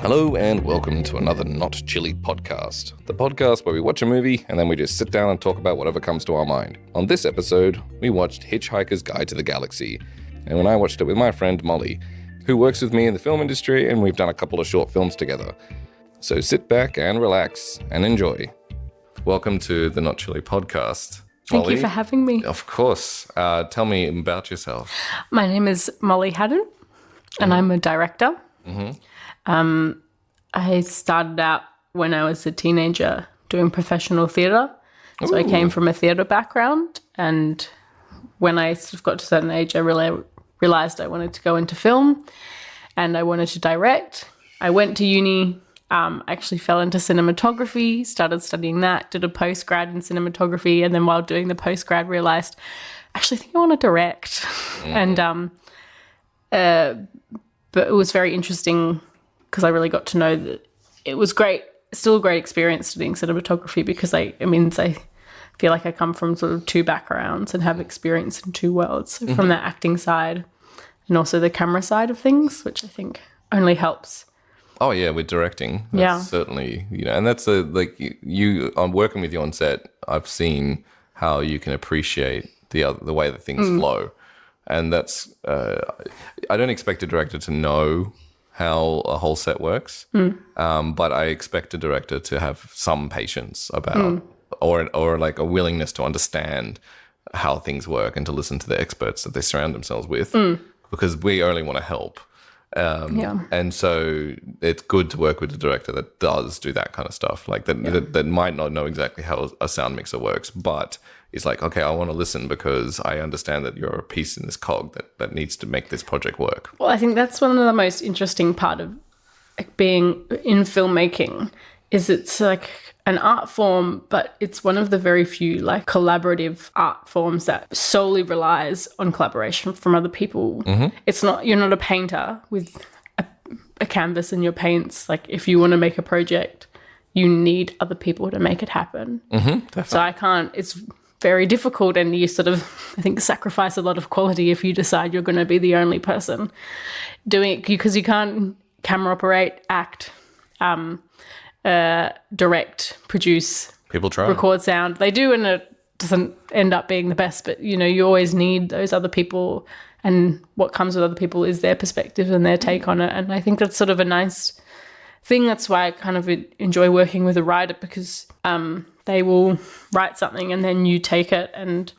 Hello and welcome to another Not Chilly podcast, the podcast where we watch a movie and then we just sit down and talk about whatever comes to our mind. On this episode, we watched Hitchhiker's Guide to the Galaxy, and when I watched it with my friend Molly, who works with me in the film industry, and we've done a couple of short films together. So sit back and relax and enjoy. Welcome to the Not Chilly podcast. Thank Molly, you for having me. Of course. Tell me about yourself. My name is Molly Haddon, and I'm a director. I started out when I was a teenager doing professional theatre. So I came from a theatre background, and when I sort of got to a certain age, I really realised I wanted to go into film and I wanted to direct. I went to uni, actually fell into cinematography, started studying that, did a postgrad in cinematography, and then while doing the postgrad realised, actually I think I want to direct. But it was very interesting because I really got to know that it was great, still a great experience studying cinematography because I feel like I come from sort of two backgrounds and have experience in two worlds, so from the acting side and also the camera side of things, which I think only helps. Oh yeah, with directing, that's certainly, and that's you. I'm working with you on set. I've seen how you can appreciate the way that things flow, and that's. I don't expect a director to know how a whole set works, but I expect a director to have some patience about, or like a willingness to understand how things work and to listen to the experts that they surround themselves with, because we only want to help. And so it's good to work with a director that does do that kind of stuff, like that might not know exactly how a sound mixer works, but it's like, okay, I want to listen because I understand that you're a piece in this cog that needs to make this project work. Well, I think that's one of the most interesting part of being in filmmaking is it's like an art form, but it's one of the very few like collaborative art forms that solely relies on collaboration from other people. It's not, you're not a painter with a canvas and your paints. Like if you want to make a project, you need other people to make it happen. So I can't, it's very difficult, and you sort of, I think, sacrifice a lot of quality if you decide you're going to be the only person doing it, because you can't camera operate, act, direct, produce, People try, record sound. They do, and it doesn't end up being the best, but you always need those other people, and what comes with other people is their perspective and their take on it. And I think that's sort of a nice thing. That's why I kind of enjoy working with a writer, because they will write something and then you take it and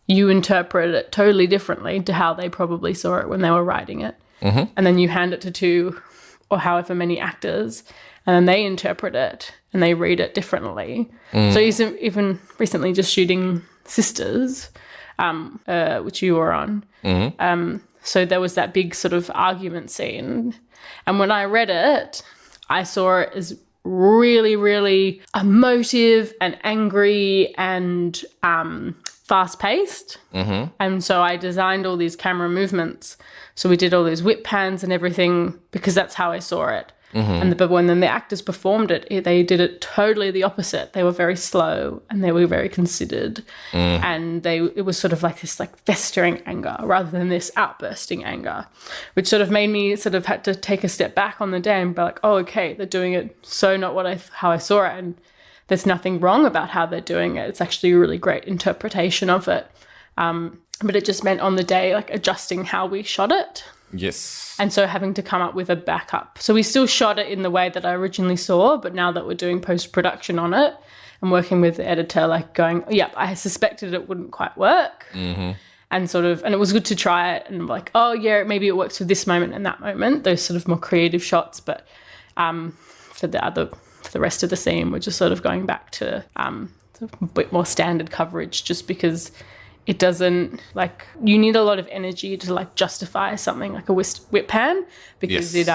you interpret it totally differently to how they probably saw it when they were writing it. And then you hand it to two or however many actors, and then they interpret it and they read it differently. So even recently just shooting Sisters, which you were on. So there was that big sort of argument scene. And when I read it, I saw it as really, really emotive and angry and fast-paced. And so I designed all these camera movements. So we did all these whip pans and everything because that's how I saw it. But when then the actors performed it, they did it totally the opposite. They were very slow and they were very considered. And it was sort of like this like festering anger rather than this outbursting anger, which sort of made me sort of had to take a step back on the day and be like, oh, okay, they're doing it so not how I saw it. And there's nothing wrong about how they're doing it. It's actually a really great interpretation of it. But it just meant on the day, like adjusting how we shot it. Yes. And so having to come up with a backup. So we still shot it in the way that I originally saw, but now that we're doing post-production on it and working with the editor, like going, yep, I suspected it wouldn't quite work. And it was good to try it and like, oh yeah, maybe it works for this moment and that moment, those sort of more creative shots. But for the rest of the scene, we're just sort of going back to a bit more standard coverage, just because it doesn't, like, you need a lot of energy to like justify something like a whip pan, because it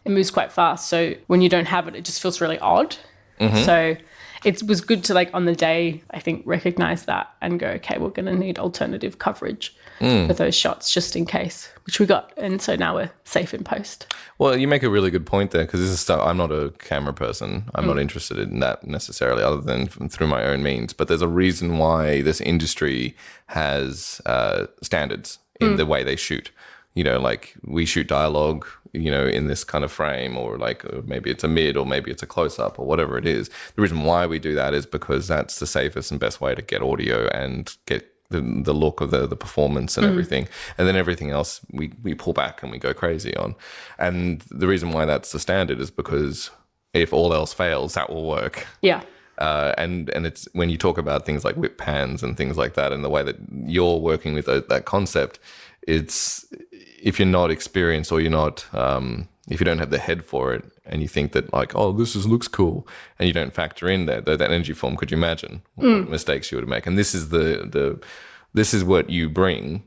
moves quite fast. So when you don't have it, it just feels really odd. So it was good to like on the day, I think, recognize that and go, okay, we're going to need alternative coverage for those shots just in case, which we got. And so now we're safe in post. Well, you make a really good point there, because this is stuff, I'm not a camera person. I'm not interested in that necessarily, other than through my own means. But there's a reason why this industry has standards in the way they shoot. Like we shoot dialogue in this kind of frame, or like maybe it's a mid, or maybe it's a close-up, or whatever it is. The reason why we do that is because that's the safest and best way to get audio and get the look of the performance and everything. And then everything else we pull back and we go crazy on. And the reason why that's the standard is because if all else fails, that will work. Yeah. And it's when you talk about things like whip pans and things like that, and the way that you're working with that concept, it's if you're not experienced, or you're not if you don't have the head for it, and you think that like, oh, looks cool, and you don't factor in that energy form, could you imagine what mistakes you would make? And this is this is what you bring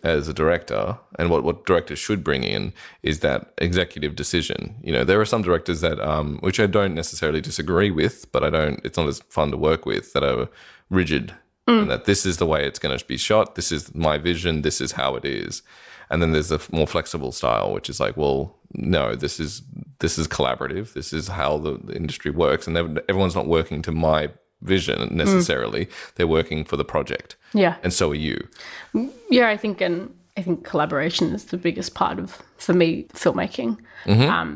as a director, and what directors should bring in is that executive decision. There are some directors that which I don't necessarily disagree with, but it's not as fun to work with, that are rigid, and that this is the way it's going to be shot, this is my vision, this is how it is. And then there's a more flexible style, which is like, well, no, this is collaborative, this is how the industry works, and everyone's not working to my vision necessarily. They're working for the project. Yeah. And so are you. Yeah, I think collaboration is the biggest part of, for me, filmmaking.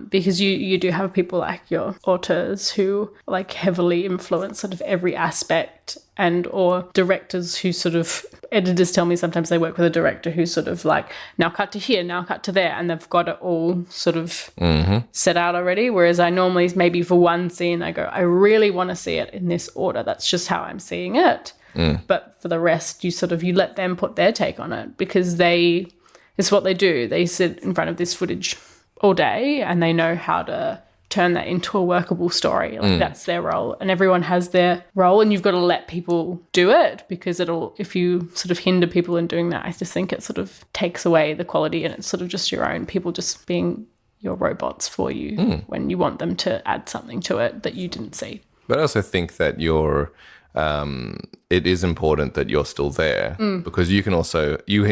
Because you do have people like your auteurs who like heavily influence sort of every aspect, and or directors who sort of, editors tell me sometimes they work with a director who's sort of like, now cut to here, now cut to there, and they've got it all sort of set out already. Whereas I normally, maybe for one scene, I go, I really want to see it in this order. That's just how I'm seeing it. But for the rest, you let them put their take on it, because it's what they do. They sit in front of this footage all day, and they know how to turn that into a workable story. Like that's their role, and everyone has their role, and you've got to let people do it, because if you sort of hinder people in doing that, I just think it sort of takes away the quality, and it's sort of just your own people just being your robots for you when you want them to add something to it that you didn't see. But I also think that it is important that you're still there, because you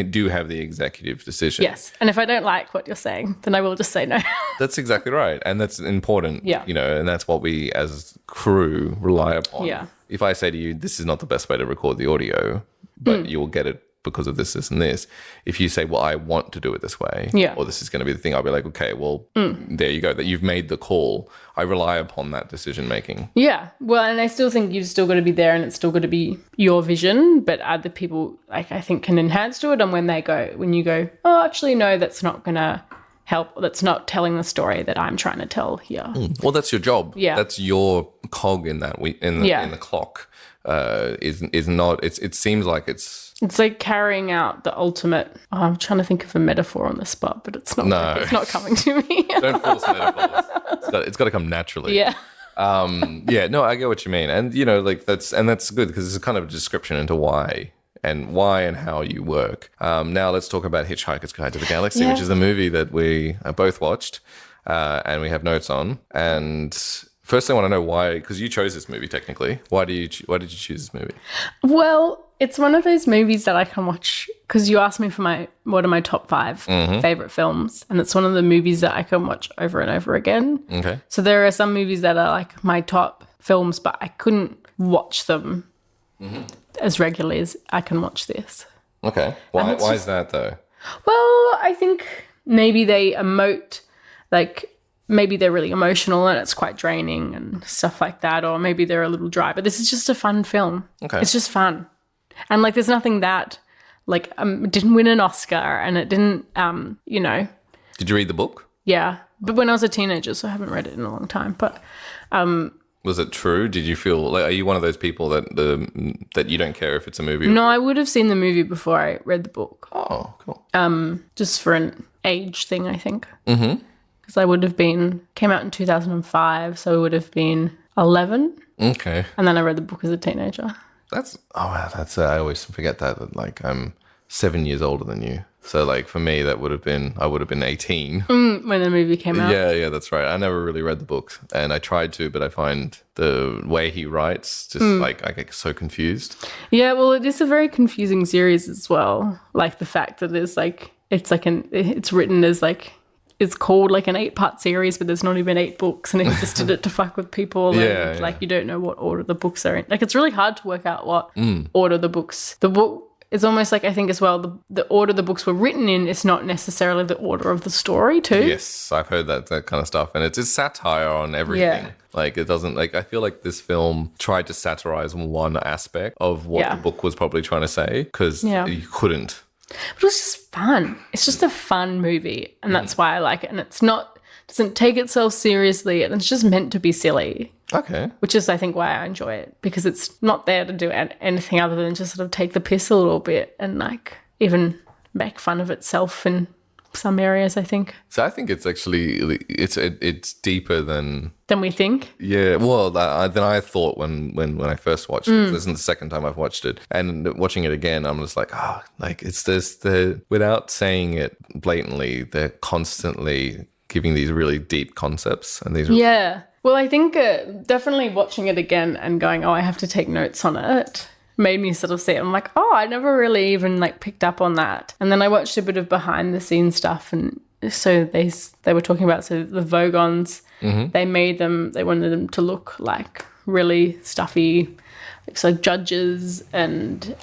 do have the executive decision. Yes. And if I don't like what you're saying, then I will just say no. That's exactly right. And that's important. Yeah. And that's what we as crew rely upon. Yeah. If I say to you, this is not the best way to record the audio, but you will get it because of this, and this. If you say, well, I want to do it this way, or this is going to be the thing, I'll be like, okay, well, there you go. That you've made the call. I rely upon that decision making. Yeah. Well, and I still think you've still got to be there, and it's still got to be your vision, but other people, like, I think can enhance to it. And when you go, oh, actually, no, that's not going to help. That's not telling the story that I'm trying to tell here. Well, that's your job. Yeah. That's your cog in that in the clock. Is not. It seems like it's like carrying out the ultimate. Oh, I'm trying to think of a metaphor on the spot, but it's not. No. It's not coming to me. Don't force metaphors. It's got to come naturally. Yeah. No, I get what you mean, and that's good, because it's kind of a description into why and how you work. Now let's talk about Hitchhiker's Guide to the Galaxy, which is the movie that we both watched, and we have notes on. And first, I want to know why, because you chose this movie technically. Why did you choose this movie? Well, it's one of those movies that I can watch, because you asked me for what are my top 5 favorite films, and it's one of the movies that I can watch over and over again. Okay. So there are some movies that are like my top films, but I couldn't watch them as regularly as I can watch this. Okay. Why is that though? Well, I think maybe they emote, like maybe they're really emotional and it's quite draining and stuff like that, or maybe they're a little dry, but this is just a fun film. Okay. It's just fun. And like there's nothing that like it didn't win an Oscar, and it didn't Did you read the book? Yeah. But when I was a teenager, so I haven't read it in a long time. But was it true? Did you feel like, are you one of those people that you don't care if it's a movie? No, I would have seen the movie before I read the book. Oh, cool. Just for an age thing, I think. Mm-hmm. Because I would have came out in 2005, so I would have been 11. Okay. And then I read the book as a teenager. I always forget that like I'm 7 years older than you. So like for me, I would have been 18 when the movie came out. Yeah, that's right. I never really read the book, and I tried to, but I find the way he writes just like I get so confused. Yeah, well, it is a very confusing series as well. Like the fact that it's written as like, it's called like an 8-part series, but there's not even 8 books, and he just did it to fuck with people. Like you don't know what order the books are in. Like it's really hard to work out what order the books. The book it's almost like I think as well the order the books were written in is not necessarily the order of the story too. Yes, I've heard that kind of stuff, and it's satire on everything. Yeah. Like it doesn't like I feel like this film tried to satirize one aspect of what the book was probably trying to say because you couldn't. But it was just fun. It's just a fun movie, and that's why I like it. And it's not doesn't take itself seriously, and it's just meant to be silly. Okay. Which is, I think, why I enjoy it, because it's not there to do anything other than just sort of take the piss a little bit and like even make fun of itself in some areas, I think. So I think it's actually it's deeper than we think. Yeah, well, than I thought when I first watched it. This isn't the second time I've watched it, and watching it again, I'm just like, like it's this without saying it blatantly, they're constantly giving these really deep concepts and these. Well, I think definitely watching it again and going, I have to take notes on it, made me sort of see it. I'm like, I never really even like picked up on that. And then I watched a bit of behind the scenes stuff, and so they were talking about the Vogons. They wanted them to look like really stuffy, like judges, and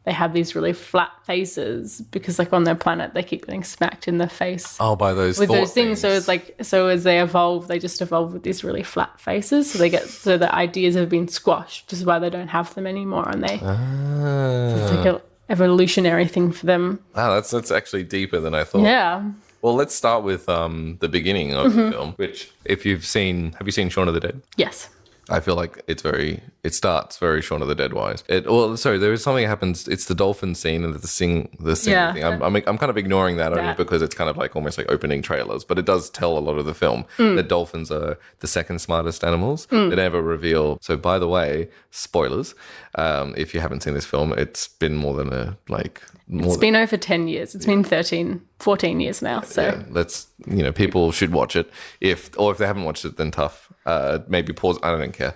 they have these really flat faces because like on their planet they keep getting smacked in the face by those with thought those things. So it's like, so as they evolve, they just evolve with these really flat faces, so the ideas have been squashed, which is why they don't have them anymore, and they it's like an evolutionary thing for them. Wow, that's actually deeper than I thought. Yeah. Well, let's start with the beginning of the film, which have you seen Shaun of the Dead? Yes. I feel like it starts very Shaun of the Dead wise. There is something that happens. It's the dolphin scene and the sing thing. I'm kind of ignoring that only because it's kind of like almost like opening trailers, but it does tell a lot of the film. That dolphins are the second smartest animals. They never reveal. So by the way, spoilers. If you haven't seen this film, it's been more than it's been over 10 years. It's been 14 years now. So people should watch it. If they haven't watched it, then tough. Maybe pause. I don't care.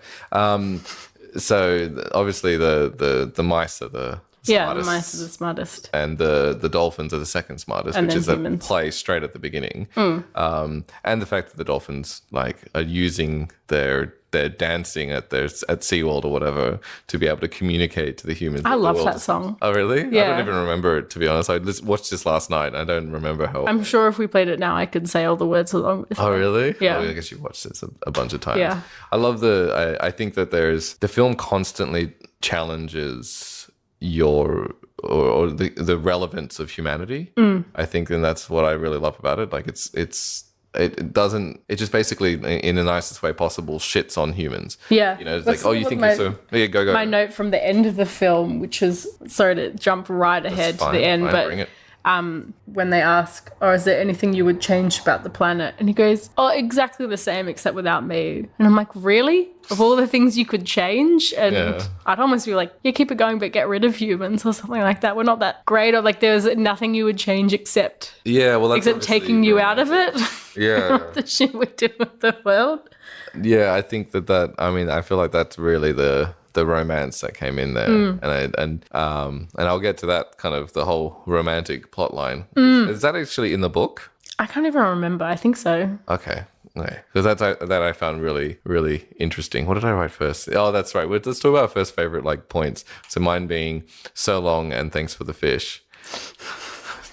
So obviously the mice are the smartest. Yeah, the mice are the smartest. And the dolphins are the second smartest, which is a play straight at the beginning. And the fact that the dolphins are using their dancing at SeaWorld or whatever to be able to communicate to the humans. I love that song. Oh, really? Yeah. I don't even remember it, to be honest. I watched this last night. I don't remember how. I'm sure if we played it now, I could say all the words along with it. Oh, really? Yeah. I guess you've watched this a bunch of times. Yeah. I love I think that the film constantly challenges the relevance of humanity. I think, and that's what I really love about it. Like it just basically, in the nicest way possible, shits on humans. Yeah. It's like, you think you're so... Yeah, go. My note from the end of the film, which was, sorry to jump right ahead to the end, but bring it. When they ask, is there anything you would change about the planet? And he goes, exactly the same except without me. And I'm like, really? Of all the things you could change? And I'd almost be like, keep it going, but get rid of humans or something like that. We're not that great. Or like there's nothing you would change except taking you out of it. Yeah. The shit we do with the world. Yeah, I think I feel like that's really the romance that came in there, and I'll get to that kind of the whole romantic plot line. Is that actually in the book? I can't even remember. I think so. Okay, because that I found really, really interesting. What did I write first? Oh, that's right. Let's talk about our first favorite points. So mine being so long and thanks for the fish.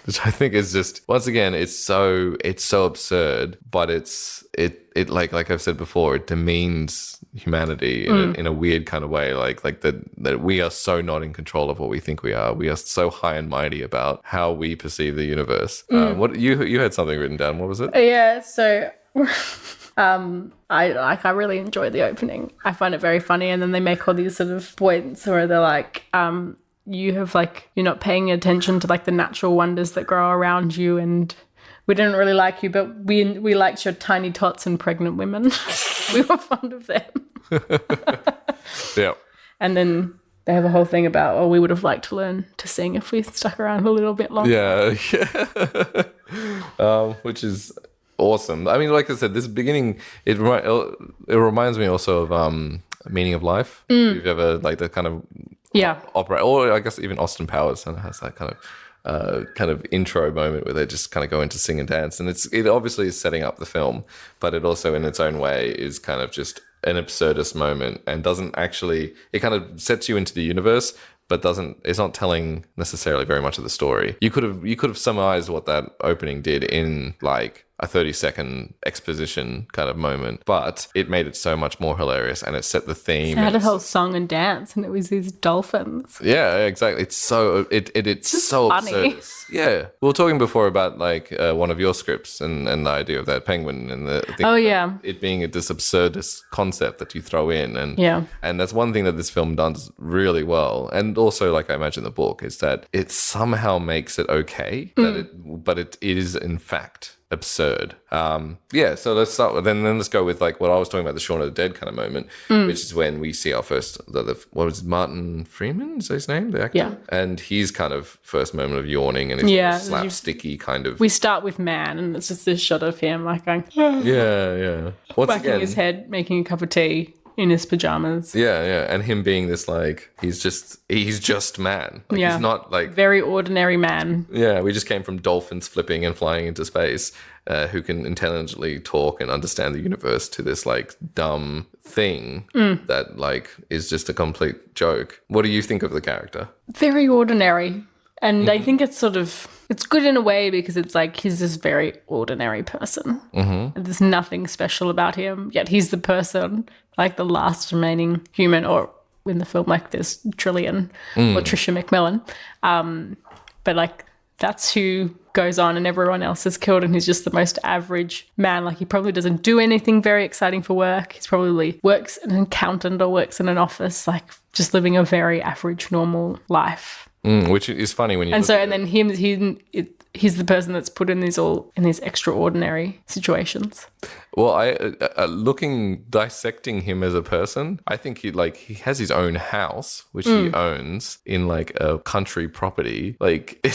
Which I think is just, once again, it's so absurd, but it like I've said before, it demeans humanity in a weird kind of way, like that we are so not in control of what we think we are. We are so high and mighty about how we perceive the universe. What you had something written down? What was it? Yeah, so I really enjoy the opening. I find it very funny, and then they make all these sort of points where they're like, you're not paying attention to the natural wonders that grow around you, and we didn't really like you, but we liked your tiny tots and pregnant women. We were fond of them. Yeah. And then they have a whole thing about, we would have liked to learn to sing if we stuck around a little bit longer. Yeah. Which is awesome. I mean, like I said, this beginning, it reminds me also of Meaning of Life. If you've ever that kind of opera, or I guess even Austin Powers, and it has that kind of intro moment where they just kind of go into sing and dance, and it obviously is setting up the film, but it also in its own way is kind of just an absurdist moment, and doesn't actually, it kind of sets you into the universe, but it's not telling necessarily very much of the story. You could have summarized what that opening did in like a 30-second exposition kind of moment, but it made it so much more hilarious, and it set the theme. It had a whole song and dance, and it was these dolphins. Yeah, exactly. It's so it's so funny. absurd. Yeah, we were talking before about like one of your scripts and the idea of that penguin and it being this absurdist concept that you throw in, and that's one thing that this film does really well, and also like I imagine the book is that it somehow makes it okay but it is in fact absurd. So let's start with then let's go with like what I was talking about, the Shaun of the Dead kind of moment, which is when we see our first what was it, Martin Freeman, is his name, the actor? And his kind of first moment of yawning and his slapsticky kind of. We start with Man, and it's just this shot of him like going whacking his head, making a cup of tea in his pajamas. And him being this like he's just man. Like, he's not like very ordinary man. We just came from dolphins flipping and flying into space, who can intelligently talk and understand the universe, to this like dumb thing that like is just a complete joke. What do you think of the character? Very ordinary. And I think it's good in a way because it's like he's this very ordinary person. And there's nothing special about him, yet he's the person, like the last remaining human, or in the film, like there's Trillian or Trisha McMillan. But like that's who goes on, and everyone else is killed, and he's just the most average man. Like he probably doesn't do anything very exciting for work. He's probably works an accountant or works in an office, like just living a very average, normal life. Which is funny when you. And then he's the person that's put in these extraordinary situations. Well, dissecting him as a person, I think he has his own house, which he owns in like a country property. Like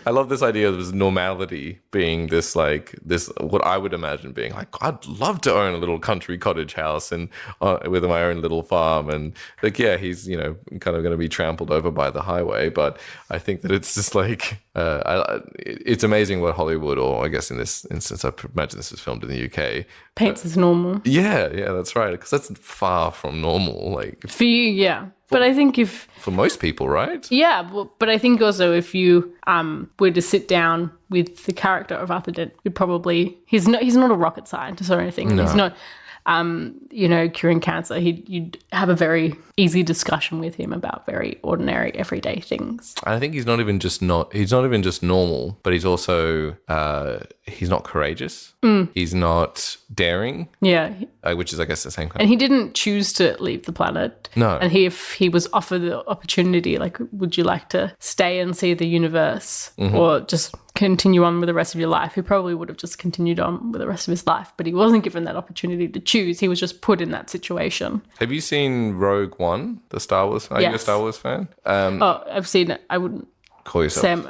I love this idea of his normality being this what I would imagine being like, I'd love to own a little country cottage house and with my own little farm, and like he's kind of going to be trampled over by the highway, but I think that it's just like it's amazing what Hollywood, or I guess in this instance, I imagine this was filmed in the UK. Paints as normal. Yeah, that's right. Because that's far from normal. Like for you, yeah. But I think for most people, right? Yeah, but I think also if you were to sit down with the character of Arthur Dent, he's not a rocket scientist or anything. No. He's not curing cancer. You'd have a very easy discussion with him about very ordinary, everyday things. I think he's not even just normal, but he's also he's not courageous. He's not daring. Yeah. Which is, I guess, the same kind. And he didn't choose to leave the planet. No. And if he was offered the opportunity, like, would you like to stay and see the universe or just continue on with the rest of your life? He probably would have just continued on with the rest of his life, but he wasn't given that opportunity to choose. He was just put in that situation. Have you seen Rogue One, the Star Wars? Are you a Star Wars fan? I've seen it. I wouldn't call yourself.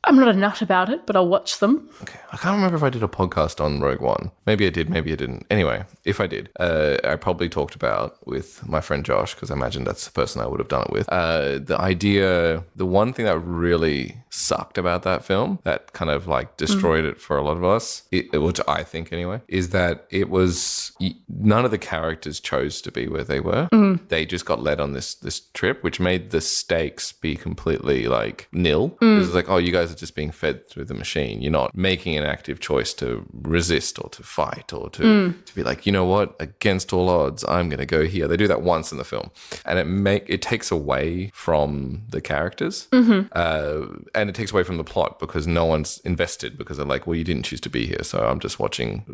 I'm not a nut about it, but I'll watch them. Okay. I can't remember if I did a podcast on Rogue One. Maybe I did, maybe I didn't. Anyway, if I did, I probably talked about with my friend Josh, because I imagine that's the person I would have done it with. The one thing that really sucked about that film, that kind of like destroyed it for a lot of us, which I think anyway, is that it was none of the characters chose to be where they were. They just got led on this trip, which made the stakes be completely like nil. It was like, oh, you guys are just being fed through the machine. You're not making an active choice to resist or to fight or to be like, you know what, against all odds, I'm going to go here. They do that once in the film, and it takes away from the characters, and it takes away from the plot because no one's invested, because they're like, well, you didn't choose to be here, so I'm just watching,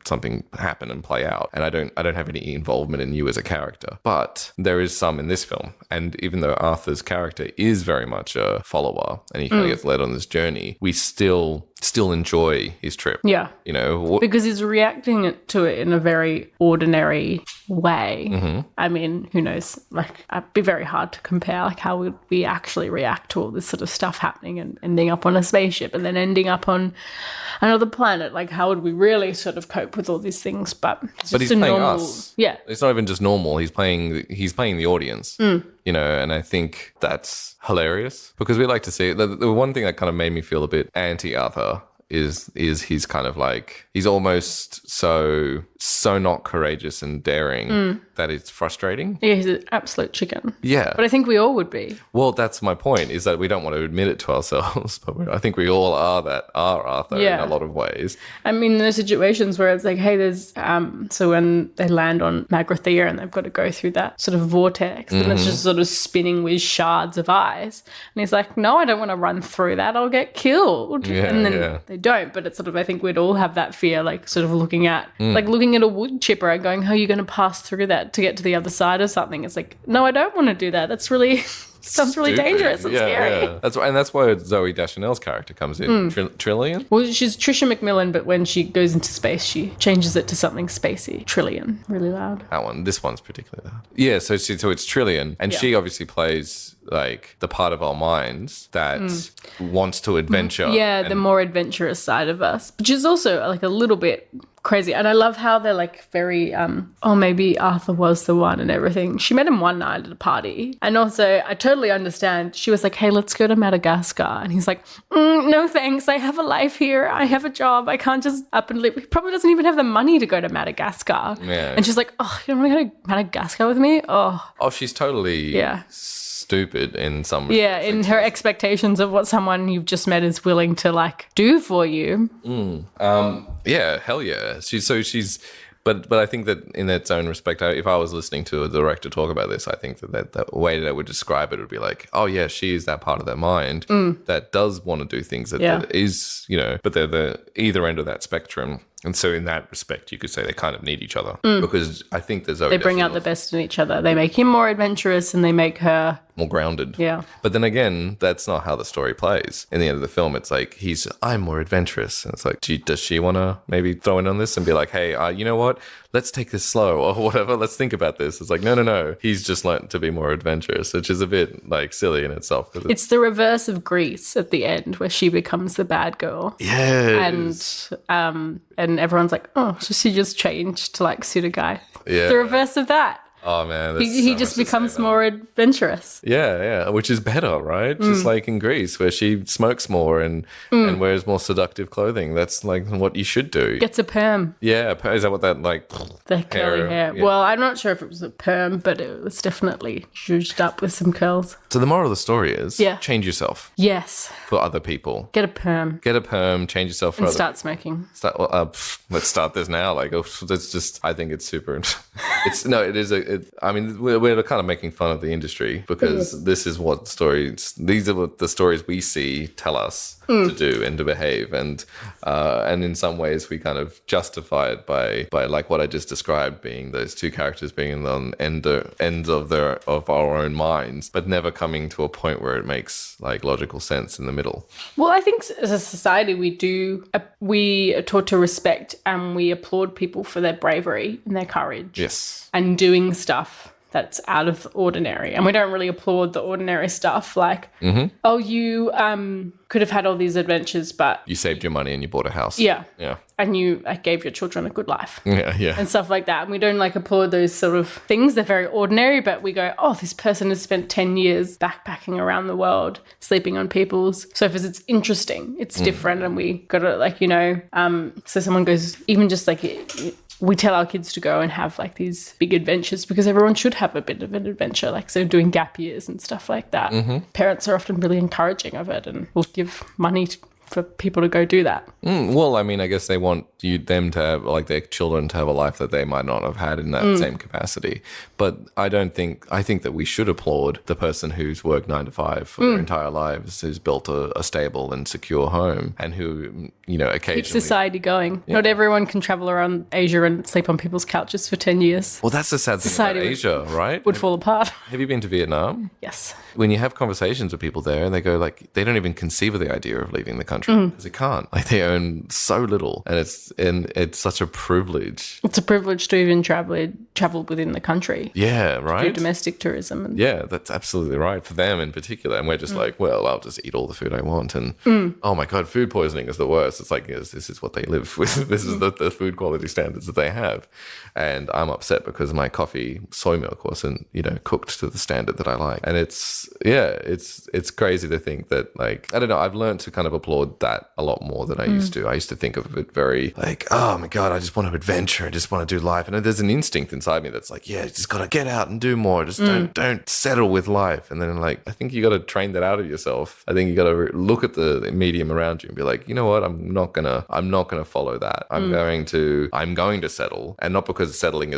something happen and play out, and I don't have any involvement in you as a character. But there is some in this film, and even though Arthur's character is very much a follower and he kind of gets led on this journey, we still enjoy his trip. Yeah. Because he's reacting to it in a very ordinary way. I mean, who knows? Like, it'd be very hard to compare, like, how would we actually react to all this sort of stuff happening and ending up on a spaceship and then ending up on another planet? Like, how would we really sort of cope with all these things? But he's playing us. Yeah. It's not even just normal. He's playing the audience. And I think that's hilarious because we like to see it. The one thing that kind of made me feel a bit anti-Arthur is he's kind of like, he's almost so not courageous and daring that it's frustrating. Yeah, he's an absolute chicken. Yeah. But I think we all would be. Well, that's my point, is that we don't want to admit it to ourselves, but I think we all are Arthur in a lot of ways. I mean, there's situations where it's like, hey, there's, so when they land on Magrathea and they've got to go through that sort of vortex and it's just sort of spinning with shards of ice. And he's like, no, I don't want to run through that. I'll get killed. Yeah, and then they don't. But it's sort of, I think we'd all have that fear, like sort of looking at a wood chipper and going, how are you going to pass through that to get to the other side of something? It's like, no, I don't want to do that. That's really... sounds really dangerous and scary. Yeah. That's why Zooey Deschanel's character comes in. Trillian? Well, she's Trisha McMillan, but when she goes into space, she changes it to something spacey. Trillian. Really loud. That one. This one's particularly loud. Yeah, so it's Trillian. And she obviously plays like the part of our minds that wants to adventure. Yeah, the more adventurous side of us. Which is also like a little bit crazy. And I love how they're like very, maybe Arthur was the one and everything. She met him one night at a party. And also, I totally understand. She was like, hey, let's go to Madagascar. And he's like, no thanks. I have a life here. I have a job. I can't just up and live. He probably doesn't even have the money to go to Madagascar. Yeah. And she's like, oh, you don't want to go to Madagascar with me? Oh, she's totally stupid in some yeah, in her expectations of what someone you've just met is willing to like do for you. Yeah, hell yeah. But I think that in its own respect, if I was listening to a director talk about this, I think that the way that I would describe it would be like, oh yeah, she is that part of their mind that does want to do things that is, but they're the either end of that spectrum. And so in that respect, you could say they kind of need each other because I think there's they bring out the best in each other. They make him more adventurous and they make her more grounded. Yeah. But then again, that's not how the story plays. In the end of the film, it's like I'm more adventurous. And it's like, does she want to maybe throw in on this and be like, hey, you know what? Let's take this slow or whatever. Let's think about this. It's like, no. He's just learned to be more adventurous, which is a bit like silly in itself. It's the reverse of Grease at the end where she becomes the bad girl. Yes. And everyone's like, oh, so she just changed to like suit a guy. Yeah. It's the reverse of that. Oh man, he just becomes more adventurous. Yeah, which is better, right? Just like in Greece, where she smokes more and wears more seductive clothing. That's like what you should do. Gets a perm. Yeah, is that what that like? The curly hair. Yeah. Well, I'm not sure if it was a perm, but it was definitely zhuzhed up with some curls. So the moral of the story is, change yourself. Yes. For other people. Get a perm. Change yourself for and other start smoking. Let's start this now. Like, that's just. I think it's super. It is a. We're kind of making fun of the industry because this is what these are what the stories we see tell us to do and to behave, and in some ways we kind of justify it by like what I just described, being those two characters being on ends of our own minds, but never coming to a point where it makes like logical sense in the middle. Well, I think as a society we are taught to respect and we applaud people for their bravery and their courage. Yes. And doing stuff that's out of the ordinary. And we don't really applaud the ordinary stuff like, oh, you could have had all these adventures, but... You saved your money and you bought a house. Yeah. Yeah. And you gave your children a good life. Yeah. And stuff like that. And we don't like applaud those sort of things. They're very ordinary, but we go, oh, this person has spent 10 years backpacking around the world, sleeping on people's sofas. It's interesting. It's different. And we got to so someone goes, even just like... We tell our kids to go and have like these big adventures because everyone should have a bit of an adventure, like so doing gap years and stuff like that. Parents are often really encouraging of it and will give money for people to go do that. Well, I mean, I guess they want them to have, like, their children to have a life that they might not have had in that same capacity. But I think that we should applaud the person who's worked 9 to 5 for their entire lives, who's built a stable and secure home, and who, occasionally... Keeps society going. Yeah. Not everyone can travel around Asia and sleep on people's couches for 10 years. Well, that's the sad thing about Asia, right? Would fall apart. Have you been to Vietnam? Yes. When you have conversations with people there and they go like, they don't even conceive of the idea of leaving the country because they can't. Like, they own so little, and it's such a privilege. It's a privilege to even travel within the country. Yeah, right. Do domestic tourism. Yeah, that's absolutely right for them in particular. And we're just like, well, I'll just eat all the food I want. And oh my God, food poisoning is the worst. It's like, this is what they live with. This is the food quality standards that they have. And I'm upset because my coffee soy milk wasn't, cooked to the standard that I like. And it's crazy to think that, like, I don't know, I've learned to kind of applaud explored that a lot more than I used to. I used to think of it very like, oh my God, I just want to adventure. I just want to do life. And there's an instinct inside me that's like, yeah, you just got to get out and do more. Just don't settle with life. And then like, I think you got to train that out of yourself. I think you got to look at the medium around you and be like, you know what? I'm not gonna follow that. I'm going to settle. And not because settling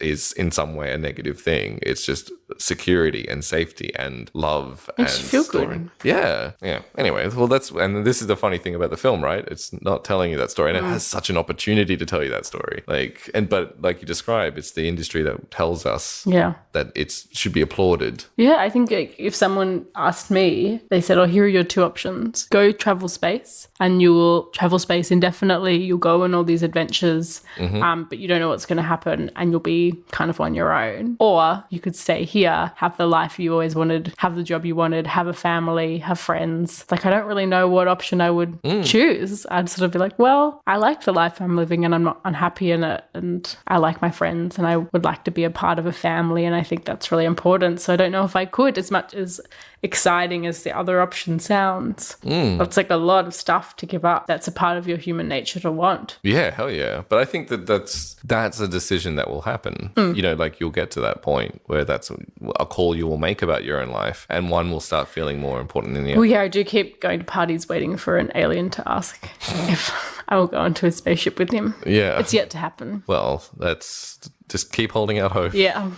is in some way a negative thing. It's just security and safety and love and feel story. good. Yeah. Anyway, well, this is the funny thing about the film, right? It's not telling you that story, and it has such an opportunity to tell you that story. But like you described, it's the industry that tells us that it should be applauded. Yeah, I think if someone asked me, they said, "Oh, here are your two options: go travel space, and you will travel space indefinitely. You'll go on all these adventures, but you don't know what's going to happen, and you'll be kind of on your own. Or you could stay here, have the life you always wanted, have the job you wanted, have a family, have friends." Like, I don't really know what option I would choose. I'd sort of be like, well, I like the life I'm living and I'm not unhappy in it, and I like my friends and I would like to be a part of a family, and I think that's really important. So I don't know if I could, as much as exciting as the other option sounds. That's like a lot of stuff to give up. That's a part of your human nature to want. Yeah, hell yeah. But I think that's a decision that will happen. You know, like you'll get to that point where that's a call you will make about your own life, and one will start feeling more important than the other. Well, yeah, I do keep going to parties waiting for an alien to ask if I will go into a spaceship with him. Yeah. It's yet to happen. Well, that's just keep holding out hope. Yeah.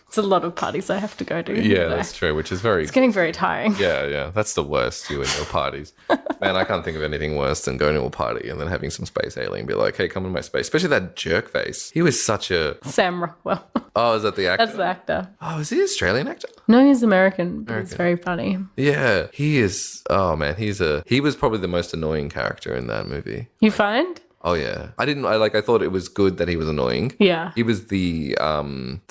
It's a lot of parties I have to go to. Yeah, that's true, which is it's getting very tiring. Yeah. That's the worst, you and your parties. Man, I can't think of anything worse than going to a party and then having some space alien be like, hey, come in my space. Especially that jerk face. He was such a... Sam Rockwell. Oh, is that the actor? That's the actor. Oh, is he an Australian actor? No, he's American, but he's very funny. Yeah, he is... Oh, man, he was probably the most annoying character in that movie. You find? Oh yeah, I thought it was good that he was annoying. Yeah, he was the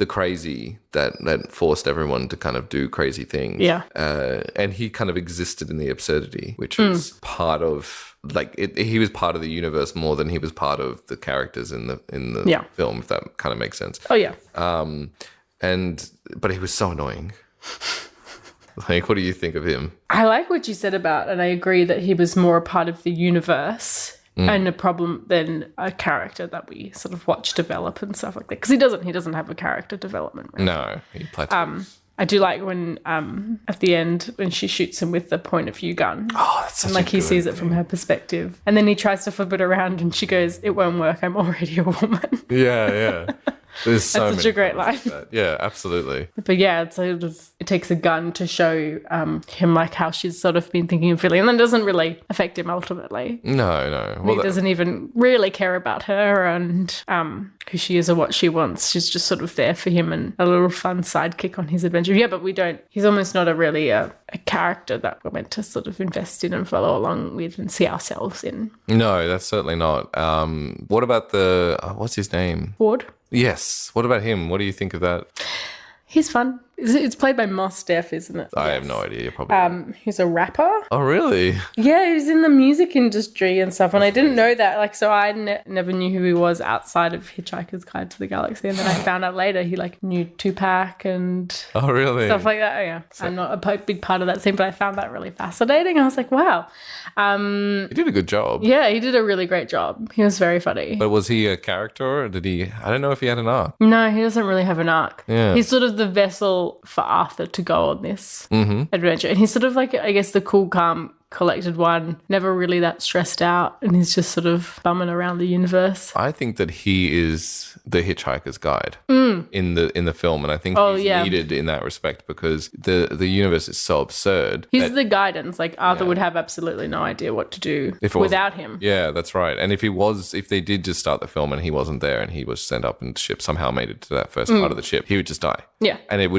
crazy that forced everyone to kind of do crazy things. Yeah, and he kind of existed in the absurdity, which was part of he was part of the universe more than he was part of the characters in the film, if that kind of makes sense. Oh yeah. But he was so annoying. Like, what do you think of him? I like what you said about, and I agree that he was more a part of the universe. And a problem than a character that we sort of watch develop and stuff like that. Because he doesn't have a character development. Really. No, he plateaus. I do like when at the end when she shoots him with the point of view gun. Oh, that's such and he sees it from her perspective, and then he tries to flip it around, and she goes, "It won't work. I'm already a woman." Yeah. There's so That's such a great line. Yeah, absolutely. But yeah, it's sort of, it takes a gun to show him like how she's sort of been thinking and feeling, and then doesn't really affect him ultimately. No. Well, he doesn't even really care about her and who she is or what she wants. She's just sort of there for him and a little fun sidekick on his adventure. Yeah, but he's almost not a character that we're meant to sort of invest in and follow along with and see ourselves in. No, that's certainly not. What about what's his name? Ward? Yes. What about him? What do you think of that? He's fun. It's played by Mos Def, isn't it? I have no idea. Probably. He's a rapper. Oh, really? Yeah, he was in the music industry and stuff, and I didn't know that. So I never knew who he was outside of Hitchhiker's Guide to the Galaxy, and then I found out later he knew Tupac and stuff like that. Oh, yeah, I'm not a big part of that scene, but I found that really fascinating. I was like, wow. He did a good job. Yeah, he did a really great job. He was very funny. But was he a character, or did he? I don't know if he had an arc. No, he doesn't really have an arc. Yeah, he's sort of the vessel for Arthur to go on this adventure. And he's sort of like, I guess, the cool, calm, collected one, never really that stressed out, and he's just sort of bumming around the universe. I think that he is the Hitchhiker's Guide in the film, and I think he's needed in that respect because the universe is so absurd. He's the guidance. Like Arthur would have absolutely no idea what to do without him. Yeah, that's right. And if they did just start the film and he wasn't there and he was sent up and the ship somehow made it to that first part of the ship, he would just die. Yeah. And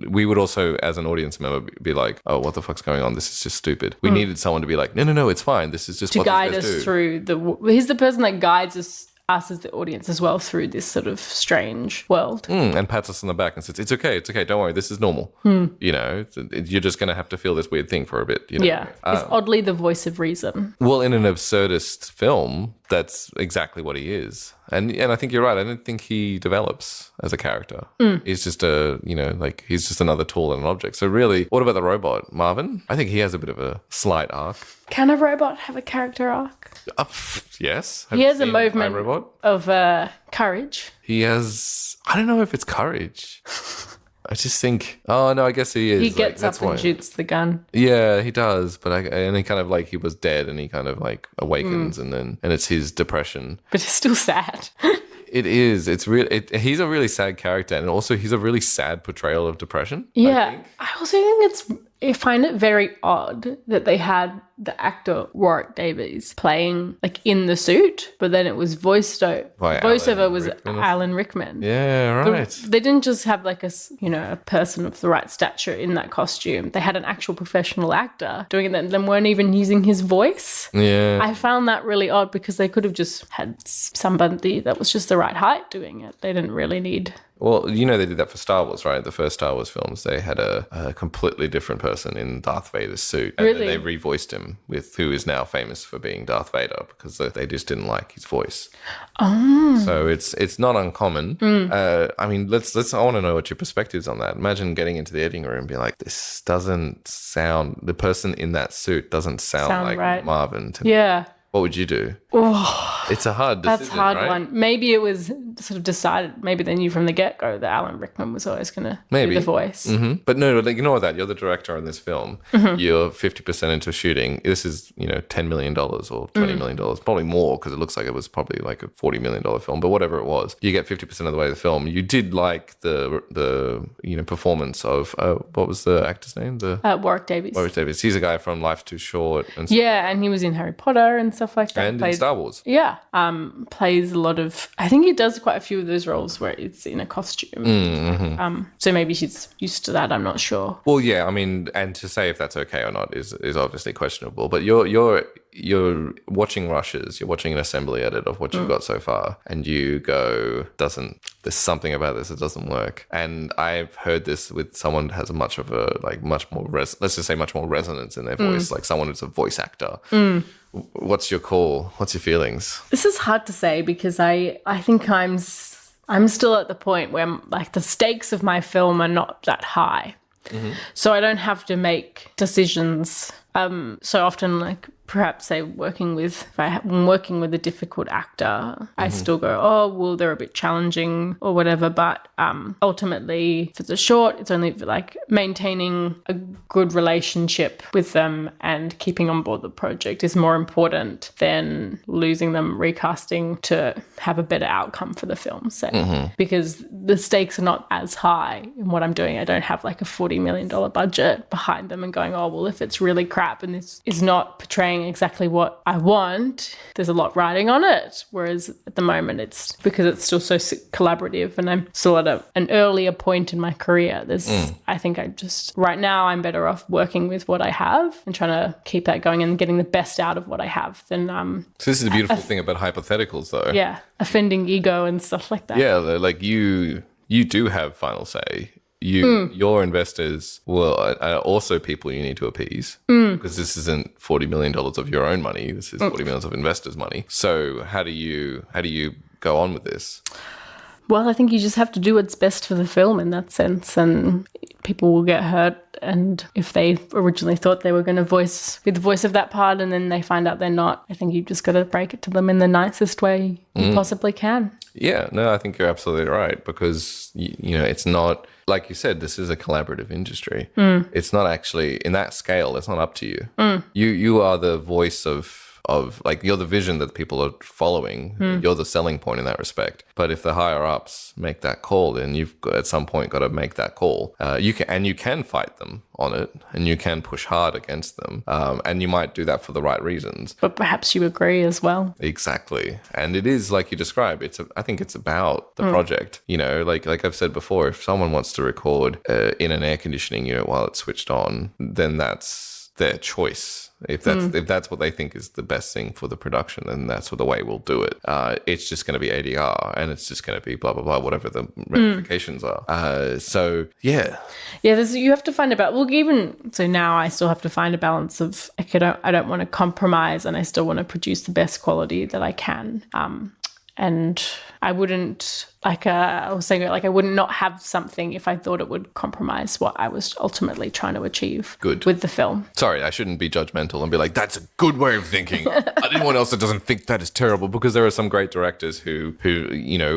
we would also, as an audience member, be like, oh, what the fuck's going on? This is just stupid. We needed someone to be like, no, it's fine. This is just to what guide us do. Through he's the person that guides us as the audience as well through this sort of strange world. And pats us on the back and says, it's okay, don't worry, this is normal. You know, you're just going to have to feel this weird thing for a bit. You know? Yeah, he's oddly the voice of reason. Well, in an absurdist film, that's exactly what he is. And I think you're right. I don't think he develops as a character. He's just he's just another tool and an object. So really, what about the robot, Marvin? I think he has a bit of a slight arc. Can a robot have a character arc? Yes. He has a movement of courage. He has, I don't know if it's courage. I just think, oh no, I guess he is. He gets up and shoots the gun. Yeah, he does. But and he kind of like, he was dead and he kind of like awakens and it's his depression. But it's still sad. It is. It's real. He's a really sad character, and also he's a really sad portrayal of depression. Yeah, I also think I find it very odd that they had the actor Warwick Davies playing like in the suit, but then it was voiceover was Alan Rickman. Yeah, right. They didn't just have like a person of the right stature in that costume. They had an actual professional actor doing it, and then weren't even using his voice. Yeah, I found that really odd because they could have just had somebody that was just the right height doing it. They didn't really need. Well, they did that for Star Wars, right? The first Star Wars films, they had a completely different person in Darth Vader's suit. And really? Then they revoiced him with who is now famous for being Darth Vader because they just didn't like his voice. Oh. So it's not uncommon. I mean, I want to know what your perspectives on that. Imagine getting into the editing room and being like, this doesn't sound, the person in that suit doesn't sound like right. Marvin to me. Yeah. What would you do? Oh, it's a hard decision, that's a hard right? one. Maybe it was sort of decided, maybe they knew from the get-go that Alan Rickman was always going to do the voice. Mm-hmm. But no, ignore that. You're the director on this film. Mm-hmm. You're 50% into shooting. This is, $10 million or $20 million. Probably more because it looks like it was probably like a $40 million film. But whatever it was, you get 50% of the way of the film. You did like the performance of, what was the actor's name? Warwick Davies. Warwick Davies. He's a guy from Life's Too Short. And yeah, and he was in Harry Potter and stuff like that. And in Star Wars. Yeah. Plays a lot of, I think he does quite a few of those roles where it's in a costume. Mm-hmm. So maybe she's used to that, I'm not sure. Well, yeah, I mean, and to say if that's okay or not is obviously questionable, but you're watching rushes, you're watching an assembly edit of what you've got so far, and you go, there's something about this that doesn't work. And I've heard this with someone that has much more let's just say much more resonance in their voice, like someone who's a voice actor. What's your call? What's your feelings? This is hard to say because I think I'm still at the point where like the stakes of my film are not that high. Mm-hmm. So I don't have to make decisions so often, like perhaps say I'm working with a difficult actor, I still go, oh, well, they're a bit challenging or whatever. But ultimately, for the short, it's only like maintaining a good relationship with them and keeping on board the project is more important than losing them, recasting to have a better outcome for the film, say. Because the stakes are not as high in what I'm doing. I don't have like a $40 million budget behind them and going, oh, well, if it's really crap and this is not portraying exactly what I want, there's a lot riding on it. Whereas at the moment, it's because it's still so collaborative and I'm still at an earlier point in my career. I think right now I'm better off working with what I have and trying to keep that going and getting the best out of what I have than so this is the beautiful thing about hypotheticals though. Yeah, offending ego and stuff like that. Yeah, like you do have final say. Your investors are also people you need to appease because this isn't $40 million of your own money. This is $40 million of investors' money. So how do you go on with this? Well, I think you just have to do what's best for the film in that sense, and people will get hurt. And if they originally thought they were going to be the voice of that part and then they find out they're not, I think you've just got to break it to them in the nicest way you possibly can. Yeah, no, I think you're absolutely right because, it's not, like you said, this is a collaborative industry. It's not actually, in that scale, it's not up to you. You are the voice of like, you're the vision that people are following. You're the selling point in that respect. But if the higher ups make that call, then you've got, at some point, got to make that call. You can fight them on it, and you can push hard against them, and you might do that for the right reasons. But perhaps you agree as well. Exactly, and it is like you describe. I think it's about the project. Like I've said before, if someone wants to record in an air conditioning unit while it's switched on, then that's their choice. If that's what they think is the best thing for the production, then that's the way we'll do it. It's just going to be ADR, and it's just going to be blah blah blah, whatever the ramifications are. So yeah, you have to find a balance. Well, even so, now I still have to find a balance of like, I don't want to compromise, and I still want to produce the best quality that I can. And I wouldn't, I was saying, I wouldn't not have something if I thought it would compromise what I was ultimately trying to achieve with the film. Sorry, I shouldn't be judgmental and be like, that's a good way of thinking. Anyone else that doesn't think that is terrible, because there are some great directors who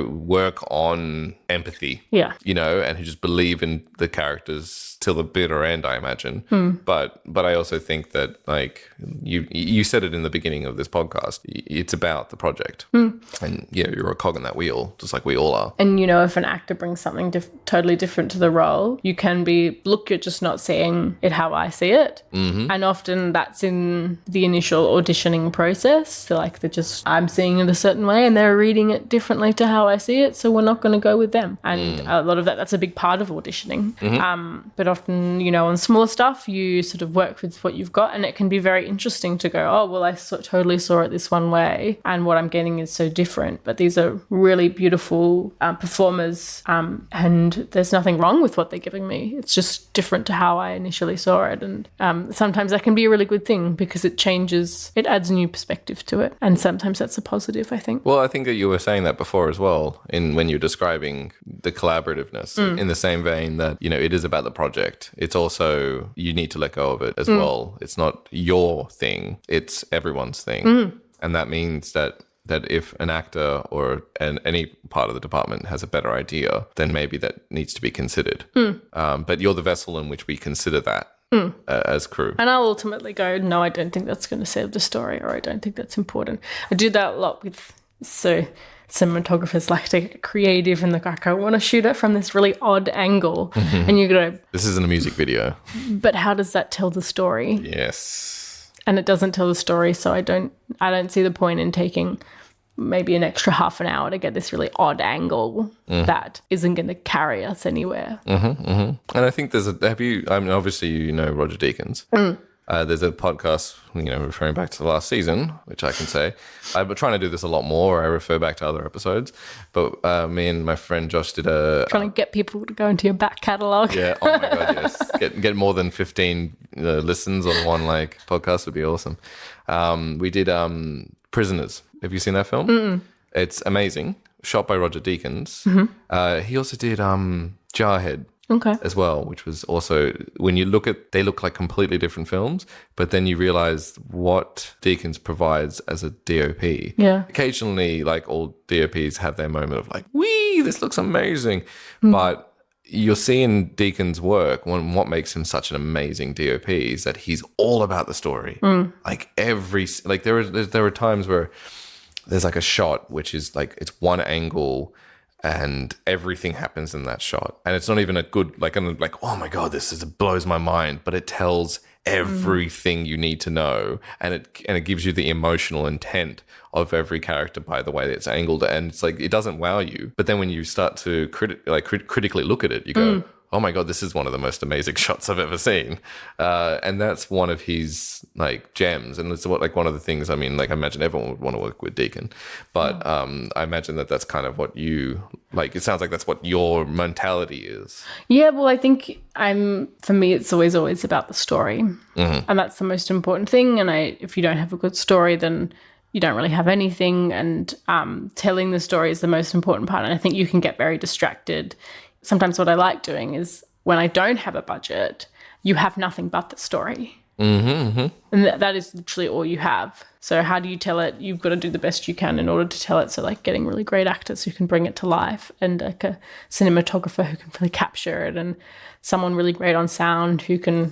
work on empathy, and who just believe in the characters till the bitter end, I imagine. But I also think that, like, you said it in the beginning of this podcast, it's about the project. And you're a cog in that wheel, just like we all are. And, if an actor brings something totally different to the role, you can be, look, you're just not seeing it how I see it. And often that's in the initial auditioning process. So, like, I'm seeing it a certain way and they're reading it differently to how I see it, so we're not going to go with them. And a lot of that's a big part of auditioning. But often, on smaller stuff, you sort of work with what you've got, and it can be very interesting to go, oh, well, I totally saw it this one way, and what I'm getting is so different. But these are really beautiful performers, and there's nothing wrong with what they're giving me. It's just different to how I initially saw it. And sometimes that can be a really good thing, because it adds a new perspective to it. And sometimes that's a positive, I think. Well, I think that you were saying that before as well, when you're describing the collaborativeness, in the same vein that, it is about the project. It's also, you need to let go of it as well. It's not your thing, it's everyone's thing. And that means that if an actor or any part of the department has a better idea, then maybe that needs to be considered. But you're the vessel in which we consider that as crew. And I'll ultimately go, no, I don't think that's going to save the story, or I don't think that's important. I do that a lot with cinematographers, like, to get creative and I want to shoot it from this really odd angle. And you go, this isn't a music video. But how does that tell the story? Yes. And it doesn't tell the story, so I don't see the point in taking maybe an extra half an hour to get this really odd angle that isn't going to carry us anywhere. And I think obviously you know Roger Deakins. There's a podcast, referring back to the last season, which I can say. I've been trying to do this a lot more. I refer back to other episodes. But me and my friend Josh did trying to get people to go into your back catalogue. Yeah, oh my God, yes. Get more than 15 listens on one, podcast would be awesome. We did Prisoners. Have you seen that film? It's amazing. Shot by Roger Deakins. He also did Jarhead. As well, which was also, when you they look like completely different films, but then you realize what Deakins provides as a DOP. Yeah. Occasionally, all DOPs have their moment of wee, this looks amazing. But you're seeing Deakins' work, what makes him such an amazing DOP is that he's all about the story. There are times where there's a shot, which is it's one angle, and everything happens in that shot, and it's not even a good oh my God, it blows my mind, but it tells everything you need to know, and it gives you the emotional intent of every character by the way that it's angled, and it's it doesn't wow you, but then when you start to critically look at it, you go, oh my God, this is one of the most amazing shots I've ever seen. And that's one of his gems. And it's one of the things, I imagine everyone would want to work with Deakin. But I imagine that's kind of what you, it sounds like that's what your mentality is. Yeah, well, I think for me, it's always about the story. And that's the most important thing. And if you don't have a good story, then you don't really have anything. And telling the story is the most important part. And I think you can get very distracted. Sometimes what I like doing is when I don't have a budget, you have nothing but the story. And that is literally all you have. So how do you tell it? You've got to do the best you can in order to tell it. So getting really great actors who can bring it to life, and a cinematographer who can really capture it, and someone really great on sound who can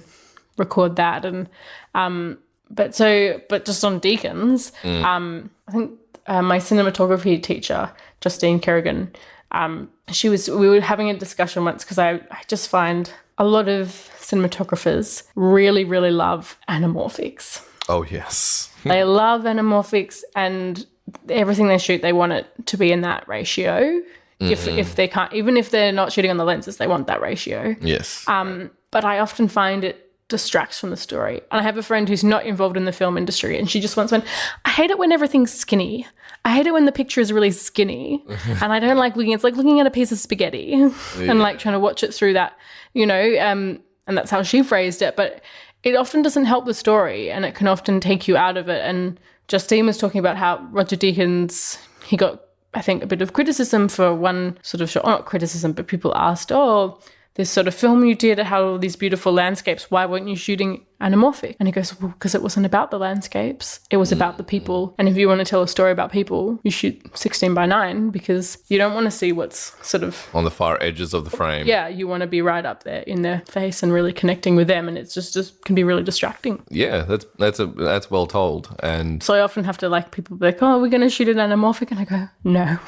record that. And but just on Deakins, I think my cinematography teacher, Justine Kerrigan, we were having a discussion once, because I just find a lot of cinematographers really, really love anamorphics. Oh, yes. They love anamorphics, and everything they shoot, they want it to be in that ratio. If they can't, even if they're not shooting on the lenses, they want that ratio. Yes. But I often find it distracts from the story. And I have a friend who's not involved in the film industry, and she just once went, I hate it when everything's skinny. I hate it when the picture is really skinny. And I don't like looking, it's like looking at a piece of spaghetti and like trying to watch it through that, you know, and that's how she phrased it. But it often doesn't help the story, and it can often take you out of it. And Justine was talking about how Roger Deakins, he got, I think, a bit of criticism for one sort of show, not criticism, but people asked, oh, this sort of film you did, it had all these beautiful landscapes. Why weren't you shooting anamorphic? And he goes, well, because it wasn't about the landscapes. It was about the people. And if you want to tell a story about people, you shoot 16:9 because you don't want to see what's sort of on the far edges of the frame. Yeah, you want to be right up there in their face and really connecting with them. And it's just can be really distracting. Yeah, that's well told. And so I often have to like people be like, oh, we're going to shoot it anamorphic. And I go, no.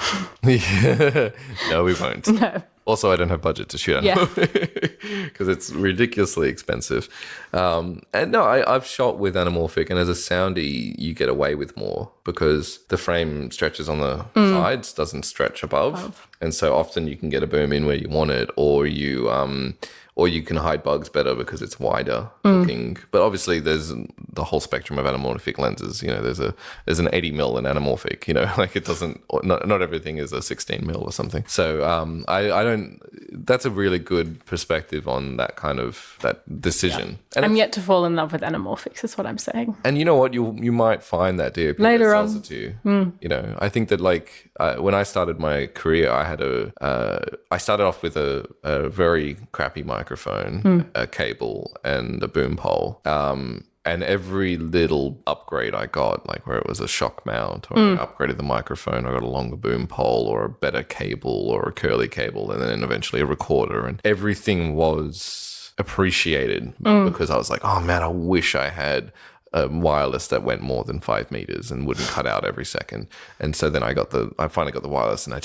Yeah. No, we won't. No. Also, I don't have budget to shoot anamorphic because it's ridiculously expensive. And no, I've shot with anamorphic, and as a soundy, you get away with more because the frame stretches on the sides, doesn't stretch above. And so often you can get a boom in where you want it, or you can hide bugs better because it's wider looking. But obviously there's the whole spectrum of anamorphic lenses. You know, there's an 80mm in anamorphic, you know, like it doesn't, not everything is a 16mm or something. So I don't, that's a really good perspective on that kind of, that decision. Yeah. I'm yet to fall in love with anamorphics, is what I'm saying. And you know what, you might find that DOP later sells on. It to you. You know, I think that like when I started my career, I started off with a very crappy microphone, a cable, and a boom pole. And every little upgrade I got, like where it was a shock mount, or I upgraded the microphone, I got a longer boom pole, or a better cable, or a curly cable, and then eventually a recorder, and everything was appreciated because I was like, oh man, I wish I had a wireless that went more than 5 meters and wouldn't cut out every second. And so then I finally got the wireless, and I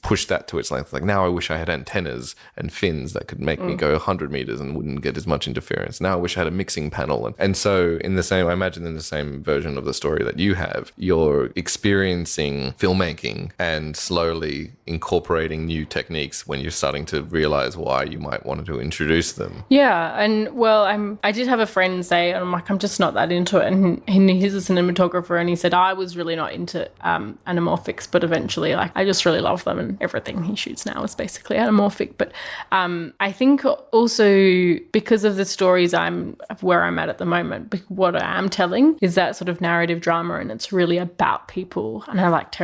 pushed that to its length. Like now I wish I had antennas and fins that could make me go 100 meters and wouldn't get as much interference. Now I wish I had a mixing panel. And so I imagine in the same version of the story that you have, you're experiencing filmmaking and slowly incorporating new techniques when you're starting to realize why you might want to introduce them. Yeah. And well, I did have a friend say, I'm like, I'm just not that into it, and he's a cinematographer, and he said I was really not into anamorphics, but eventually like I just really love them, and everything he shoots now is basically anamorphic. But I think also because of the stories where I'm at the moment, what I am telling is that sort of narrative drama, and it's really about people, and I like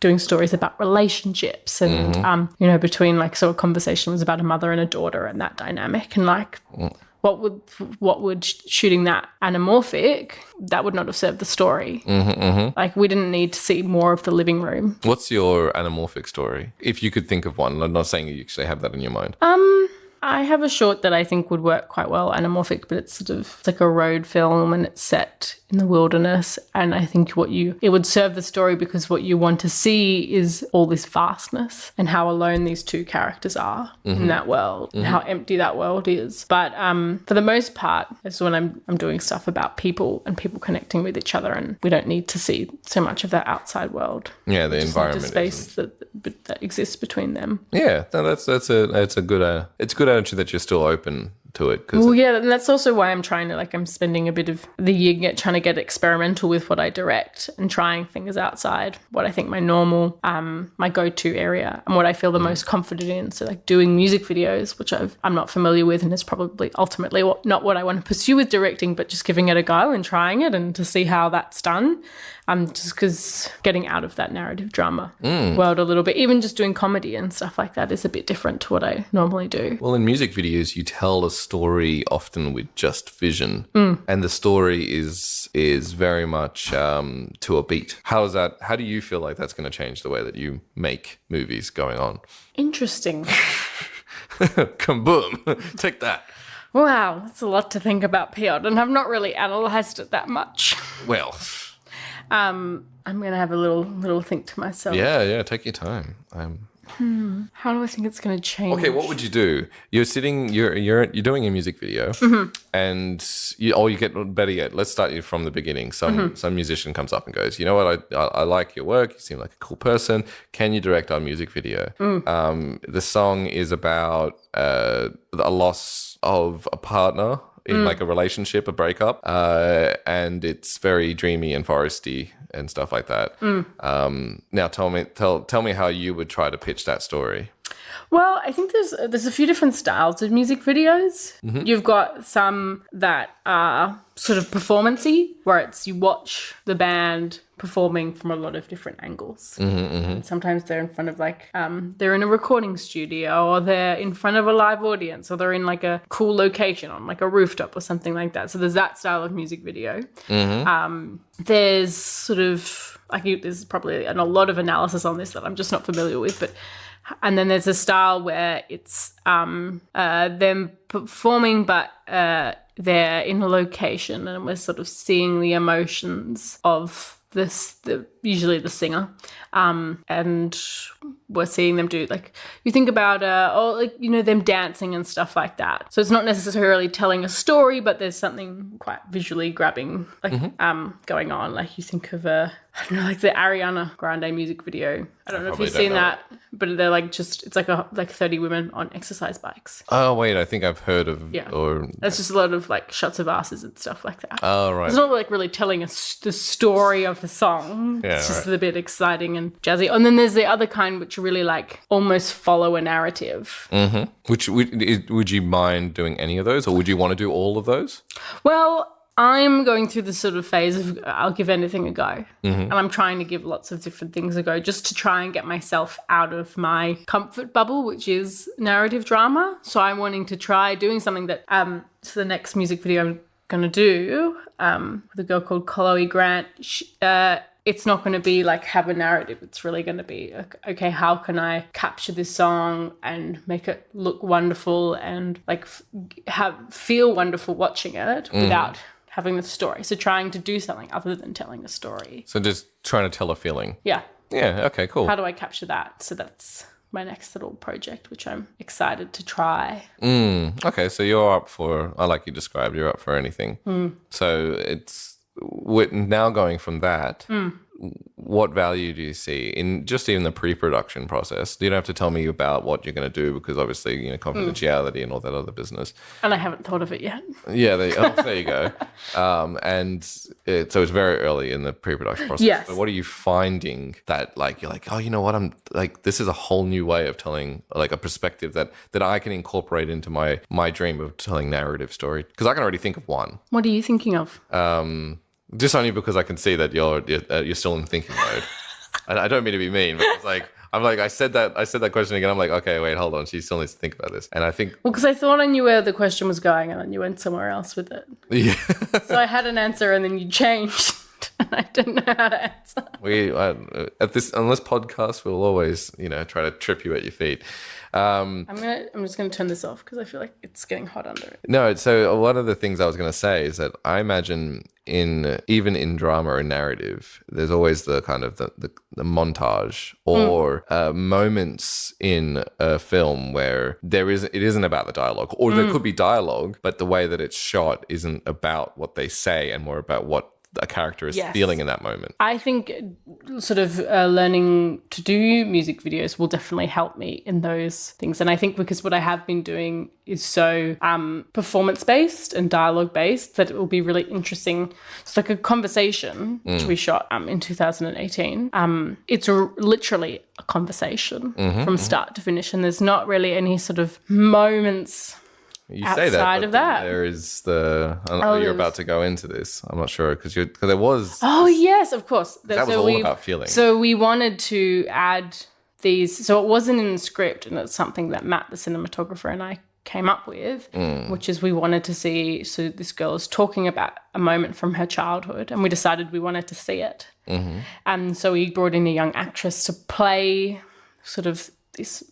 doing stories about relationships and you know, between like sort of conversations about a mother and a daughter and that dynamic, and like what would shooting that anamorphic, that would not have served the story. Like we didn't need to see more of the living room. What's your anamorphic story? If you could think of one. I'm not saying you actually have that in your mind. I have a short that I think would work quite well, anamorphic, but it's like a road film, and it's set in the wilderness. And I think it would serve the story because what you want to see is all this vastness and how alone these two characters are in that world and how empty that world is. But for the most part, it's when I'm doing stuff about people and people connecting with each other, and we don't need to see so much of that outside world. Yeah, the environment, the space that exists between them. Yeah, no, it's a good attitude that you're still open to it. Well, yeah, and that's also why I'm trying to, I'm spending a bit of the year trying to get experimental with what I direct and trying things outside what I think my normal, my go-to area and what I feel the most confident in. So like doing music videos, which I'm not familiar with, and is probably ultimately not what I want to pursue with directing, but just giving it a go and trying it and to see how that's done. Just because getting out of that narrative drama world a little bit, even just doing comedy and stuff like that is a bit different to what I normally do. Well, in music videos, you tell a story often with just vision, and the story is very much to a beat. How do you feel like that's going to change the way that you make movies going on? Interesting. Kaboom! Take that. Wow, that's a lot to think about, Piotr, and I've not really analysed it that much. Well, I'm gonna have a little think to myself. Yeah, take your time. How do I think it's gonna change? Okay, what would you do? You're doing a music video, and you get better yet. Let's start you from the beginning. Some musician comes up and goes, you know what? I like your work. You seem like a cool person. Can you direct our music video? The song is about a loss of a partner in like a relationship, a breakup, and it's very dreamy and foresty and stuff like that. Now tell me how you would try to pitch that story. Well, I think there's a few different styles of music videos. You've got some that are sort of performance-y, where it's you watch the band performing from a lot of different angles. And sometimes they're in front of like, they're in a recording studio, or they're in front of a live audience, or they're in like a cool location on like a rooftop or something like that. So there's that style of music video. There's sort of, there's probably a lot of analysis on this that I'm just not familiar with, and then there's a style where it's them performing, but they're in a location, and we're sort of seeing the emotions of usually the singer, and we're seeing them do, like, you think about them dancing and stuff like that. So it's not necessarily telling a story, but there's something quite visually grabbing going on. Like you think of I don't know, like the Ariana Grande music video. I don't know if you've seen that, but they're like it's like 30 women on exercise bikes. Oh wait, I think I've heard of. Yeah, or it's just a lot of like shots of asses and stuff like that. Oh right, it's not like really telling us the story of the song. Yeah, it's just a bit exciting and jazzy. And then there's the other kind which really like almost follow a narrative. Which would you mind doing any of those, or would you want to do all of those? Well, I'm going through this sort of phase of I'll give anything a go. And I'm trying to give lots of different things a go just to try and get myself out of my comfort bubble, which is narrative drama. So I'm wanting to try doing something that, so the next music video I'm going to do with a girl called Chloe Grant, it's not going to be like have a narrative. It's really going to be, okay, how can I capture this song and make it look wonderful and like feel wonderful watching it without having the story. So trying to do something other than telling a story. So just trying to tell a feeling. Yeah. Yeah, okay, cool. How do I capture that? So that's my next little project, which I'm excited to try. Okay, so you're up for, like you described, you're up for anything. So it's now going from that, what value do you see in just even the pre-production process? You don't have to tell me about what you're going to do because obviously, confidentiality and all that other business. And I haven't thought of it yet. Yeah, there you go. So it's very early in the pre-production process. Yes. But what are you finding that like, you're like, oh, you know what? I'm like, this is a whole new way of telling like a perspective that I can incorporate into my dream of telling narrative story. Because I can already think of one. What are you thinking of? Just only because I can see that you're still in thinking mode. And I don't mean to be mean, but it's like I said that question again. I'm like, okay, wait, hold on. She still needs to think about this. And I think because I thought I knew where the question was going, and then you went somewhere else with it. Yeah. So I had an answer, and then you changed, and I didn't know how to answer. On this podcast, we'll always try to trip you at your feet. I'm just gonna turn this off because I feel like it's getting hot under it. No, so one of the things I was going to say is that I imagine even in drama and narrative, there's always the kind of the montage or moments in a film where it isn't about the dialogue, or there could be dialogue, but the way that it's shot isn't about what they say and more about what a character is feeling in that moment. I think sort of learning to do music videos will definitely help me in those things. And I think because what I have been doing is so performance-based and dialogue-based that it will be really interesting. It's like a conversation, which we shot in 2018. It's literally a conversation from start to finish. And there's not really any sort of moments you outside say that, of that. There is you're about to go into this. I'm not sure because there was. Oh yes, of course. That was all about feeling. So we wanted to add these. So it wasn't in the script, and it's something that Matt, the cinematographer, and I came up with, which is we wanted to see. So this girl is talking about a moment from her childhood, and we decided we wanted to see it. And so we brought in a young actress to play sort of this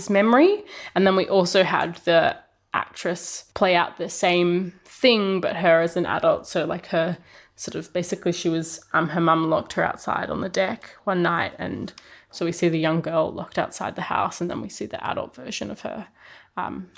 memory, and then we also had the actress play out the same thing but her as an adult. So like her sort of basically she was her mum locked her outside on the deck one night, and so we see the young girl locked outside the house, and then we see the adult version of her.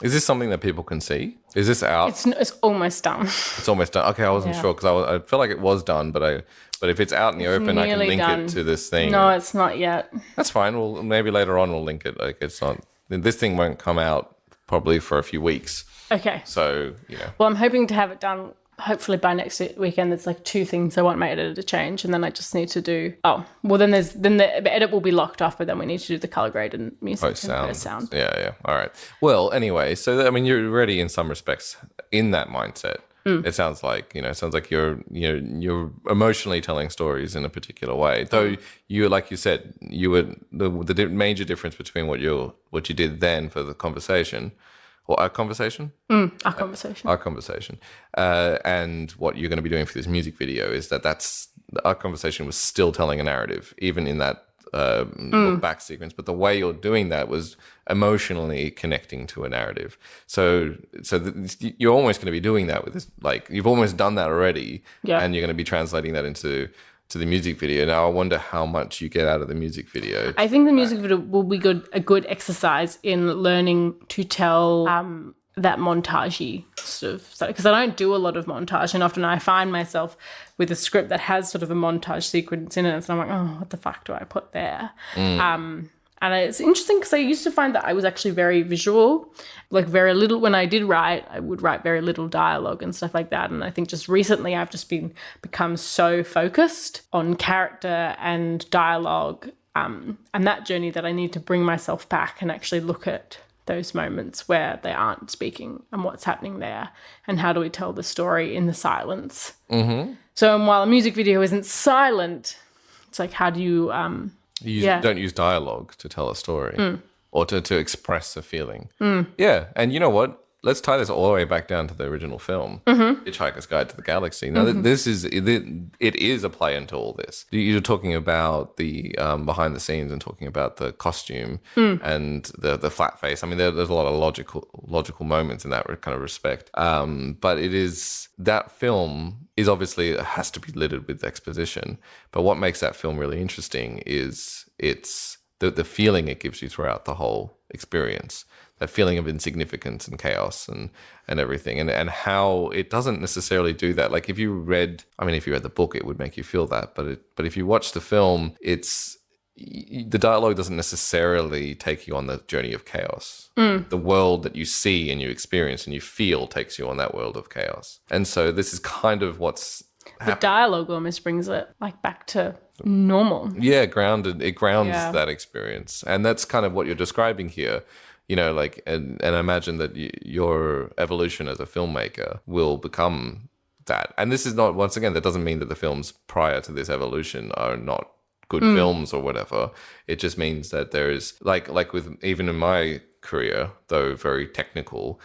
Is this something that people can see? Is this out? It's almost done. It's almost done. Okay, I wasn't sure because I feel like it was done, but if it's out in the open, I can link it to this thing. No, it's not yet. That's fine. Well, maybe later on we'll link it. Like it's not. This thing won't come out probably for a few weeks. Okay. So, you know. Well, I'm hoping to have it done hopefully by next weekend. There's like 2 things I want my editor to change, and then I just need to do then the edit will be locked off, but then we need to do the color graded music and post sound. Yeah. All right. Well, anyway, so I mean, you're already in some respects in that mindset. It sounds like, you're emotionally telling stories in a particular way. Though you, like you said, you were the major difference between what you did then for the conversation. Or our conversation? Our conversation. Our conversation. And what you're going to be doing for this music video is that's our conversation was still telling a narrative, even in that look back sequence. But the way you're doing that was emotionally connecting to a narrative. So you're almost going to be doing that with this. Like, you've almost done that already. Yeah. And you're going to be translating that to the music video. Now, I wonder how much you get out of the music video. I think the music video will be a good exercise in learning to tell that montagey sort of stuff. Because I don't do a lot of montage, and often I find myself with a script that has sort of a montage sequence in it, and I'm like, oh, what the fuck do I put there? And it's interesting because I used to find that I was actually very visual, like very little. When I did write, I would write very little dialogue and stuff like that. And I think just recently I've just become so focused on character and dialogue and that journey that I need to bring myself back and actually look at those moments where they aren't speaking and what's happening there and how do we tell the story in the silence. Mm-hmm. So while a music video isn't silent, it's like, how do you... don't use dialogue to tell a story or to express a feeling. Yeah, and you know what? Let's tie this all the way back down to the original film, Hitchhiker's Guide to the Galaxy. Now, this is it is a play into all this. You're talking about the behind the scenes and talking about the costume and the flat face. I mean, there's a lot of logical moments in that kind of respect. But that film is obviously has to be littered with exposition. But what makes that film really interesting is it's the feeling it gives you throughout the whole experience. That feeling of insignificance and chaos and everything, and how it doesn't necessarily do that. Like if you read the book, it would make you feel that. But if you watch the film, the dialogue doesn't necessarily take you on the journey of chaos. The world that you see and you experience and you feel takes you on that world of chaos. And so this is kind of what's happening. The dialogue almost brings it like back to normal. Yeah, grounded. It grounds that experience, and that's kind of what you're describing here. You know, like, and I imagine that your evolution as a filmmaker will become that. And this is not, once again, that doesn't mean that the films prior to this evolution are not good films or whatever. It just means that there is, like with, even in my career, though very technical,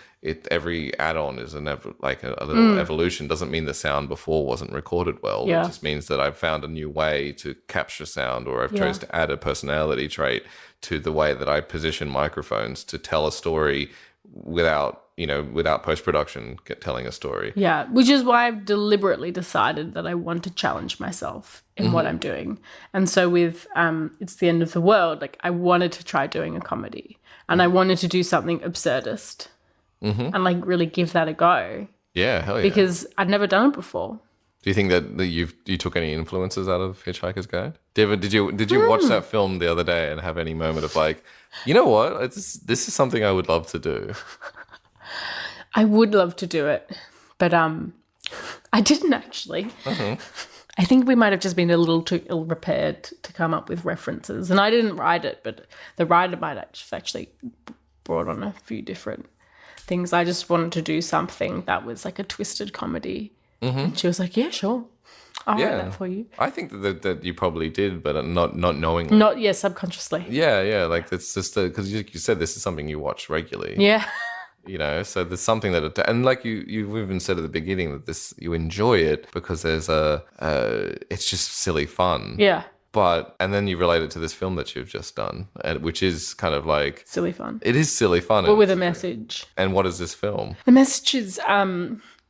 every add-on is a little evolution. Doesn't mean the sound before wasn't recorded well. It just means that I've found a new way to capture sound, or I've chose to add a personality trait to the way that I position microphones to tell a story without post-production telling a story. Yeah, which is why I've deliberately decided that I want to challenge myself in what I'm doing. And so with It's the End of the World, like I wanted to try doing a comedy, and I wanted to do something absurdist and like really give that a go. Yeah, hell yeah. Because I'd never done it before. Do you think that you took any influences out of Hitchhiker's Guide? Did you watch that film the other day and have any moment of like, you know what, this is something I would love to do? I would love to do it, but I didn't actually. I think we might have just been a little too ill-prepared to come up with references. And I didn't write it, but the writer might have actually brought on a few different things. I just wanted to do something that was like a twisted comedy. And she was like, yeah, sure. I'll write that for you. I think that you probably did, but not knowing. Subconsciously. Yeah. Like it's just because you said this is something you watch regularly. Yeah. You know, so there's something that, and like you even said at the beginning that you enjoy it because there's it's just silly fun. Yeah. And then you relate it to this film that you've just done, which is kind of like silly fun. It is silly fun, but with a message. And what is this film? The message is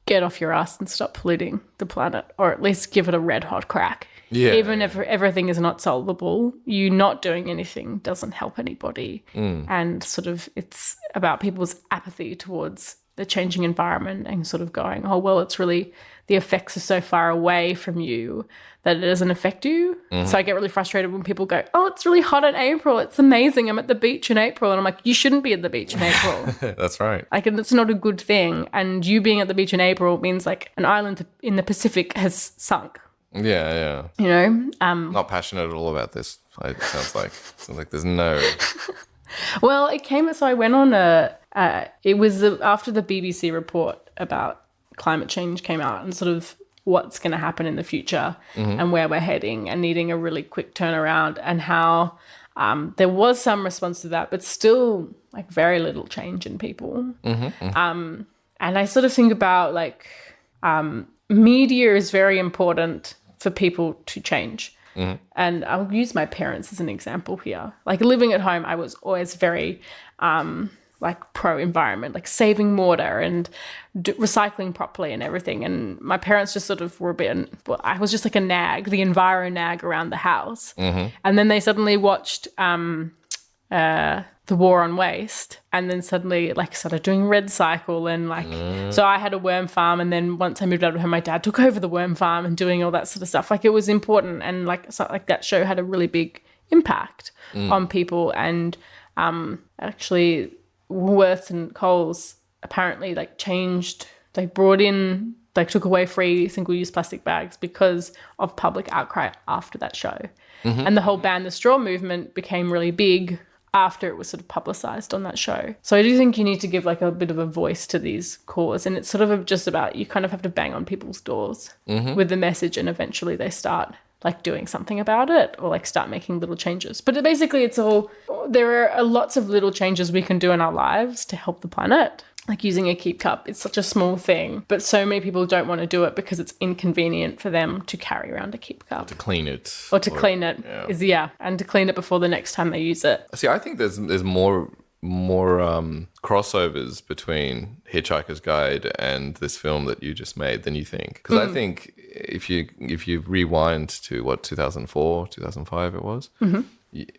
get off your ass and stop polluting the planet, or at least give it a red hot crack. Yeah. Even if everything is not solvable, you not doing anything doesn't help anybody. And sort of it's about people's apathy towards the changing environment and sort of going, oh, well, it's really, the effects are so far away from you that it doesn't affect you. So I get really frustrated when people go, oh, it's really hot in April. It's amazing. I'm at the beach in April. And I'm like, you shouldn't be at the beach in April. That's right. Like, it's not a good thing. And you being at the beach in April means like an island in the Pacific has sunk. Yeah. You know? Not passionate at all about this. It sounds like there's no... Well, it came, so I went on it was after the BBC report about climate change came out and sort of what's going to happen in the future and where we're heading and needing a really quick turnaround, and how there was some response to that, but still like very little change in people. And I sort of think about like media is very important for people to change. And I'll use my parents as an example here. Like living at home, I was always very like pro-environment, like saving water and recycling properly and everything. And my parents just sort of were a bit, well, I was just like a nag, the enviro nag around the house. And then they suddenly watched The War on Waste, and then suddenly like started doing Red Cycle and like so I had a worm farm, and then once I moved out of home, my dad took over the worm farm and doing all that sort of stuff. Like it was important, and like so, like that show had a really big impact on people. And actually Woolworths and Coles apparently like changed, they brought in, like took away free single-use plastic bags because of public outcry after that show. And the whole ban the straw movement became really big after it was sort of publicized on that show. So I do think you need to give like a bit of a voice to these causes, and it's sort of just about, you kind of have to bang on people's doors with the message, and eventually they start like doing something about it, or like start making little changes. But basically there are lots of little changes we can do in our lives to help the planet. Like using a keep cup, it's such a small thing, but so many people don't want to do it because it's inconvenient for them to carry around a keep cup. To clean it. Or to clean it, and to clean it before the next time they use it. See, I think there's more crossovers between Hitchhiker's Guide and this film that you just made than you think. Because I think if you rewind to 2004, 2005 it was,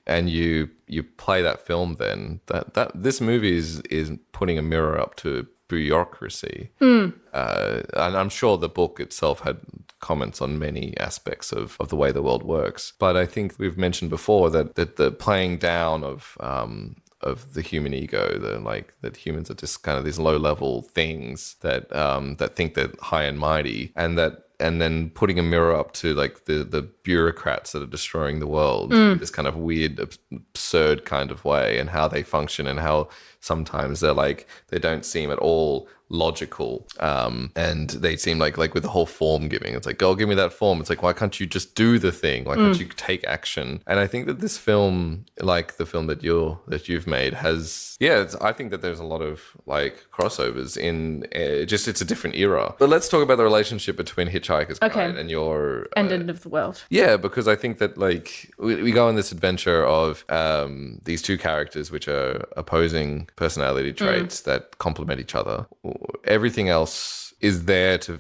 and you play that film, then that this movie is putting a mirror up to bureaucracy. And I'm sure the book itself had comments on many aspects of the way the world works. But I think we've mentioned before that the playing down of the human ego, that humans are just kind of these low level things that think they're high and mighty, and then putting a mirror up to like the bureaucrats that are destroying the world in this kind of weird, absurd kind of way, and how they function, and how sometimes they don't seem at all logical, and they seem like with the whole form giving, it's like, oh, give me that form. It's like, why can't you just do the thing? Why can't you take action? And I think that this film, like the film that you've made, has I think that there's a lot of like crossovers in it's a different era. But let's talk about the relationship between Hitchhiker's Guide and your End of the World. Yeah, because I think that like we go on this adventure of these two characters which are opposing personality traits that complement each other. Everything else is there to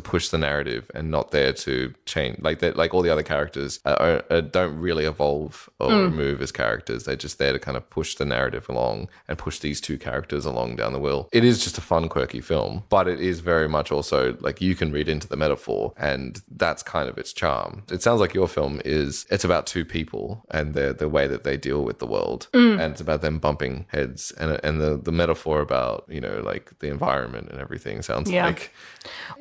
push the narrative and not there to change. Like that, like all the other characters don't really evolve or move as characters. They're just there to kind of push the narrative along and push these two characters along down the wheel. It is just a fun, quirky film, but it is very much also like you can read into the metaphor, and that's kind of its charm. It sounds like your film it's about two people and the way that they deal with the world, and it's about them bumping heads, and the metaphor about, you know, like the environment and everything sounds like...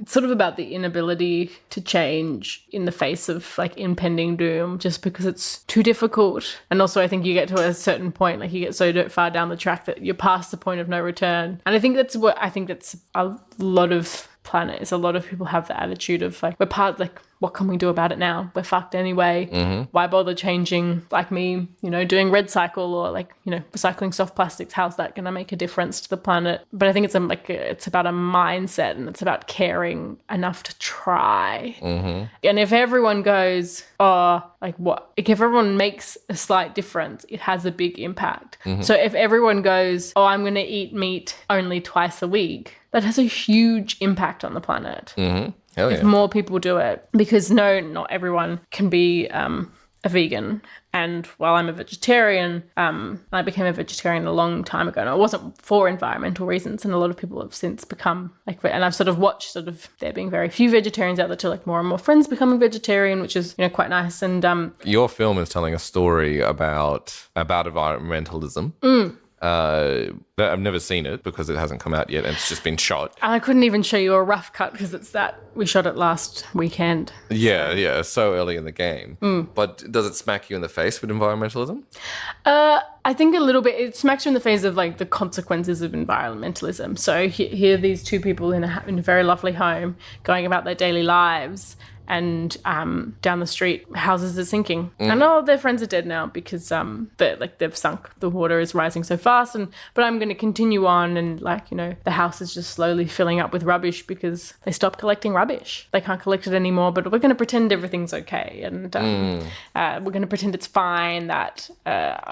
It's sort of about the inability to change in the face of like impending doom, just because it's too difficult. And also I think you get to a certain point, like you get so far down the track that you're past the point of no return. And I think that's a lot of planet. A lot of people have the attitude of like, we're part, like, what can we do about it now? We're fucked anyway. Why bother changing? Like me, you know, doing Red Cycle or like, you know, recycling soft plastics. How's that going to make a difference to the planet? But I think it's about a mindset, and it's about caring enough to try. And if everyone goes, if everyone makes a slight difference, it has a big impact. So if everyone goes, I'm going to eat meat only twice a week, that has a huge impact on the planet. If more people do it, because not everyone can be a vegan. And while I'm a vegetarian, I became a vegetarian a long time ago. And it wasn't for environmental reasons. And a lot of people have since become like, and I've sort of watched there being very few vegetarians out there to like more and more friends becoming vegetarian, which is, quite nice. And your film is telling a story about environmentalism. I've never seen it because it hasn't come out yet and it's just been shot. And I couldn't even show you a rough cut because we shot it last weekend. Yeah, so early in the game. But does it smack you in the face with environmentalism? I think a little bit. It smacks you in the face of like the consequences of environmentalism. So here are these two people in a very lovely home going about their daily lives. And down the street, houses are sinking. And all their friends are dead now because they've sunk. The water is rising so fast. But I'm going to continue on, and the house is just slowly filling up with rubbish because they stopped collecting rubbish. They can't collect it anymore. But we're going to pretend everything's okay, and we're going to pretend it's fine. That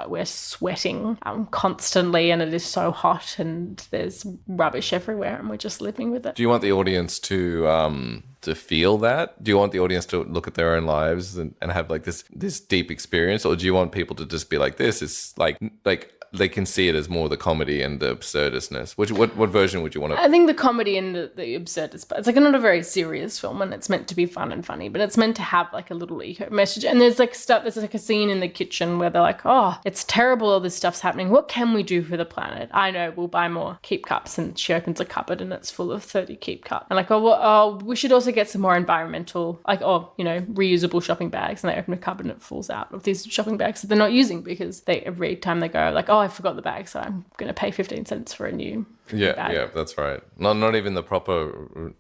we're sweating constantly, and it is so hot, and there's rubbish everywhere, and we're just living with it. Do you want the audience to feel that? Do you want the audience to look at their own lives and have like this deep experience, or do you want people to just be like, this is like they can see it as more the comedy and the absurdistness? What version would you want to? I think the comedy and the absurdist, but it's like not a very serious film, and it's meant to be fun and funny, but it's meant to have like a little eco message. And there's like a scene in the kitchen where they're like, oh, it's terrible, all this stuff's happening. What can we do for the planet? I know, we'll buy more keep cups. And she opens a cupboard and it's full of 30 keep cups. And like, we should also get some more environmental, reusable shopping bags. And they open a cupboard and it falls out of these shopping bags that they're not using because every time they go like, oh, I forgot the bag, so I'm going to pay 15 cents for a new bag. Yeah, that's right. Not even the proper,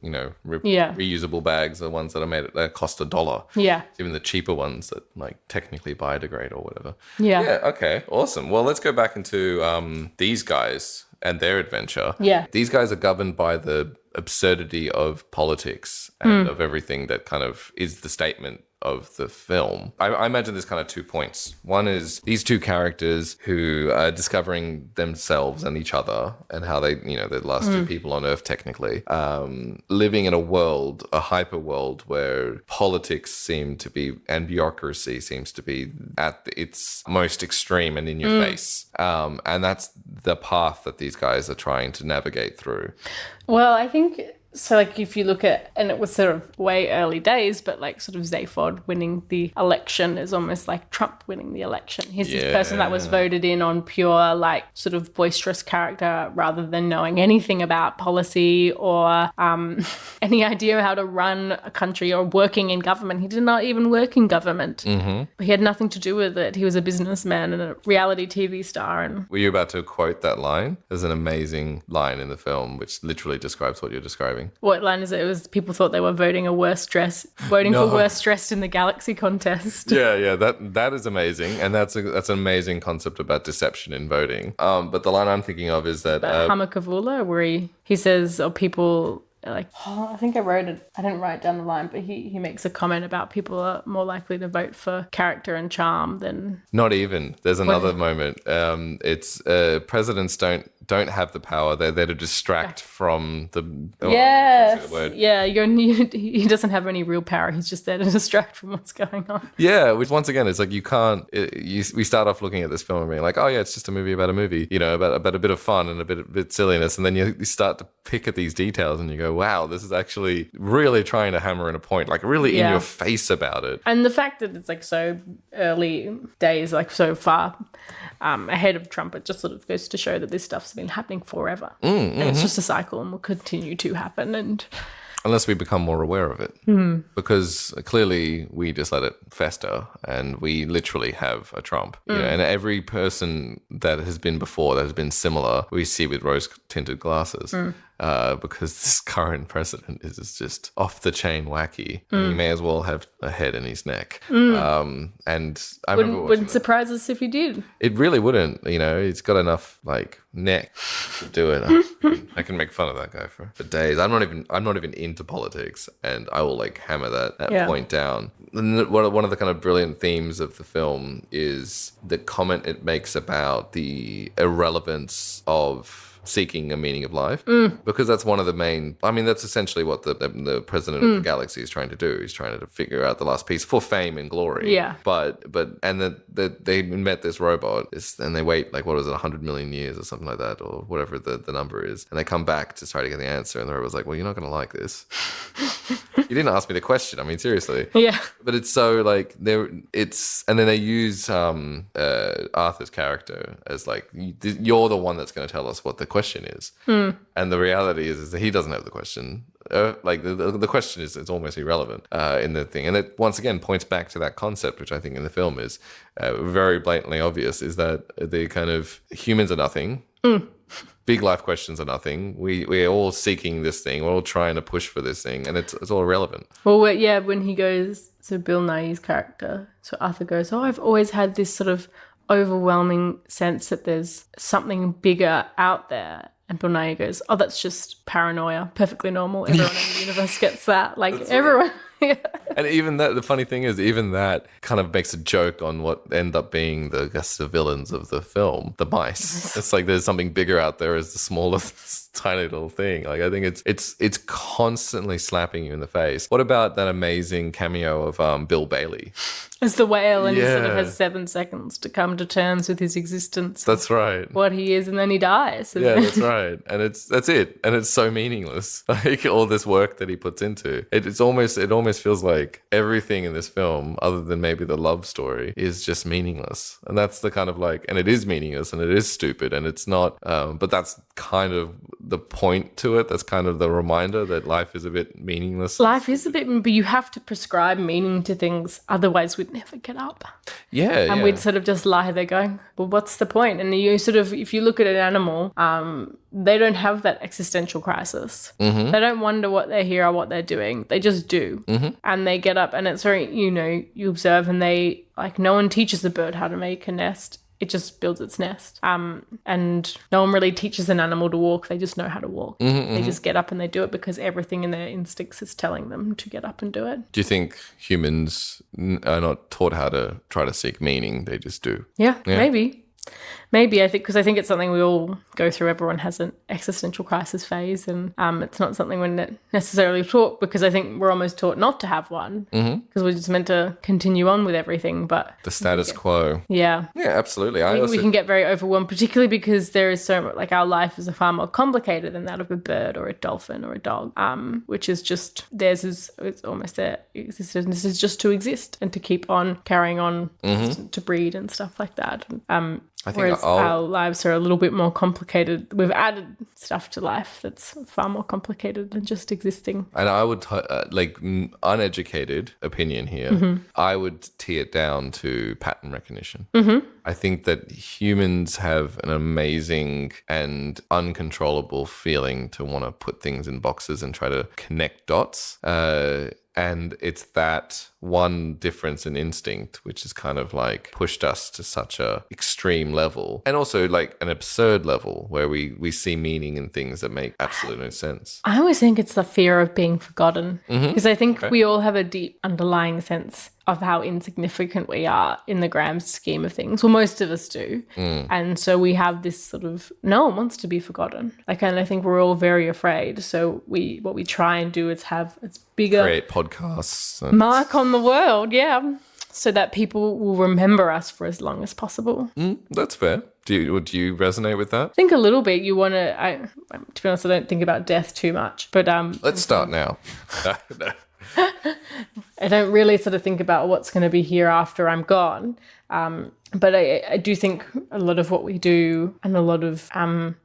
reusable bags, the ones that are made that cost $1. Yeah. Even the cheaper ones that like technically biodegrade or whatever. Yeah. Yeah, okay, awesome. Well, let's go back into these guys and their adventure. Yeah. These guys are governed by the absurdity of politics and of everything that kind of is the statement of the film. I imagine there's kind of 2 points. One is these two characters who are discovering themselves and each other and how they, the last two people on Earth technically, living in a hyper world where politics seem to be, and bureaucracy seems to be at its most extreme and in your face. And that's the path that these guys are trying to navigate through. Well, I think... So, like, if you look at, and it was sort of way early days, but like sort of Zaphod winning the election is almost like Trump winning the election. He's this person that was voted in on pure, like, sort of boisterous character rather than knowing anything about policy or any idea how to run a country or working in government. He did not even work in government. But he had nothing to do with it. He was a businessman and a reality TV star. And were you about to quote that line? There's an amazing line in the film which literally describes what you're describing. What line is it? It was people thought they were voting for worst dressed in the galaxy contest. Yeah, that is amazing, and that's an amazing concept about deception in voting. But the line I'm thinking of is that Hamakavula, where he says, people like, I think I wrote it. I didn't write down the line, but he makes a comment about people are more likely to vote for character and charm than... Not even. There's another moment. It's presidents don't have the power. They're there to distract from the... Yes. Yeah, he doesn't have any real power. He's just there to distract from what's going on. Yeah, which once again, it's like you can't... we start off looking at this film and being like, oh yeah, it's just a movie about a movie, about a bit of fun and a bit silliness. And then you start to pick at these details and you go, wow, this is actually really trying to hammer in a point, like really in your face about it. And the fact that it's like so early days, like so far ahead of Trump, it just sort of goes to show that this stuff's been happening forever. And it's just a cycle and will continue to happen. And unless we become more aware of it. Because clearly we just let it fester and we literally have a Trump. And every person that has been before, that has been similar, we see with rose-tinted glasses. Because this current president is just off the chain wacky. He may as well have a head in his neck. And I wouldn't surprise us if he did. It really wouldn't. He's got enough like neck to do it. I can make fun of that guy for days. I'm not even into politics, and I will like hammer that point down. And one of the kind of brilliant themes of the film is the comment it makes about the irrelevance of seeking a meaning of life, because that's one of the main. I mean, that's essentially what the president of the galaxy is trying to do. He's trying to figure out the last piece for fame and glory. Yeah. But they met this robot, and they wait like, what was it, 100 million years or something like that, or whatever the number is, and they come back to try to get the answer, and the robot's like, well, you're not going to like this. You didn't ask me the question. I mean, seriously. Yeah. But it's so like and then they use Arthur's character as like, you're the one that's going to tell us what the question is. And the reality is that he doesn't have the question. Like the question is, it's almost irrelevant in the thing, and it once again points back to that concept, which I think in the film is very blatantly obvious, is that the kind of humans are nothing. Big life questions are nothing. We're all seeking this thing. We're all trying to push for this thing, and it's all irrelevant. Well, yeah, when he goes, so Bill Nighy's character, so Arthur goes, oh, I've always had this sort of overwhelming sense that there's something bigger out there. And Bill Nighy goes, oh, that's just paranoia. Perfectly normal. Everyone in the universe gets that. Like, that's everyone. Yeah. And even that, the funny thing is, even that kind of makes a joke on what end up being the villains of the film, the mice. It's like there's something bigger out there as the smallest tiny little thing. Like, I think it's constantly slapping you in the face. What about that amazing cameo of Bill Bailey? As the whale, and he sort of has 7 seconds to come to terms with his existence. That's right. What he is, and then he dies. Yeah, that's right. And that's it. And it's so meaningless. Like, all this work that he puts into it. It almost feels like everything in this film, other than maybe the love story, is just meaningless. And that's the kind of like, and it is meaningless, and it is stupid, and it's not. But that's kind of the point to it. That's kind of the reminder that life is a bit meaningless. Life is a bit, but you have to prescribe meaning to things. Otherwise, we'd never get up. Yeah. And we'd sort of just lie there going, well, what's the point? And you sort of, if you look at an animal, they don't have that existential crisis. Mm-hmm. They don't wonder what they're here or what they're doing. They just do. Mm-hmm. And they get up, and it's very, you observe, and they, like, no one teaches a bird how to make a nest. It just builds its nest. And no one really teaches an animal to walk. They just know how to walk. Mm-hmm, they just get up and they do it because everything in their instincts is telling them to get up and do it. Do you think humans are not taught how to try to seek meaning? They just do? Yeah. Maybe, I think, because I think it's something we all go through. Everyone has an existential crisis phase, and it's not something we're necessarily taught, because I think we're almost taught not to have one, because we're just meant to continue on with everything. But the status quo. Yeah. Yeah, absolutely. I think we can get very overwhelmed, particularly because there is so much, like, our life is far more complicated than that of a bird or a dolphin or a dog, which is just, it's almost their existence is just to exist and to keep on carrying on, to breed and stuff like that. I think whereas our lives are a little bit more complicated. We've added stuff to life that's far more complicated than just existing. And I would, uneducated opinion here, I would tee it down to pattern recognition. Mm-hmm. I think that humans have an amazing and uncontrollable feeling to want to put things in boxes and try to connect dots. And it's that one difference in instinct which has kind of like pushed us to such a extreme level, and also like an absurd level where we see meaning in things that make absolutely no sense. I always think it's the fear of being forgotten, because I think we all have a deep underlying sense of how insignificant we are in the grand scheme of things. Well, most of us do. And so we have this sort of, no one wants to be forgotten. Like, and I think we're all very afraid. So what we try and do is have its bigger... create podcasts. Mark on the world, yeah. So that people will remember us for as long as possible. That's fair. Do you resonate with that? I think a little bit. You want to... To be honest, I don't think about death too much. But let's start now. No. I don't really sort of think about what's going to be here after I'm gone. But I do think a lot of what we do, and a lot of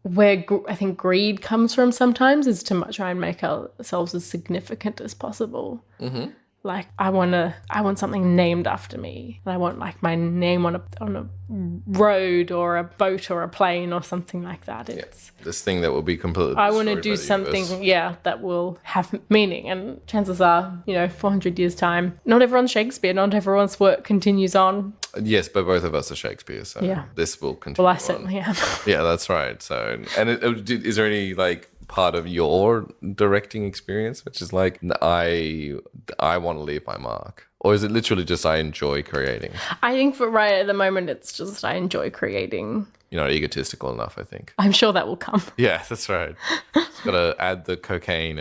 where I think greed comes from sometimes, is to try and make ourselves as significant as possible. Mm-hmm. Like, I want something named after me, and I want, like, my name on a road or a boat or a plane or something like that. It's this thing that will be completely. I want to do something, that will have meaning. And chances are, 400 years time, not everyone's Shakespeare, not everyone's work continues on. Yes, but both of us are Shakespeare, so this will continue. Well, I certainly am. Yeah, that's right. So, and is there any part of your directing experience which is like, I want to leave my mark, Or is it literally just I enjoy creating? I think for right at the moment, it's just I enjoy creating. You're not egotistical enough, I think. I'm sure that will come. Yeah, that's right. Just got to add the cocaine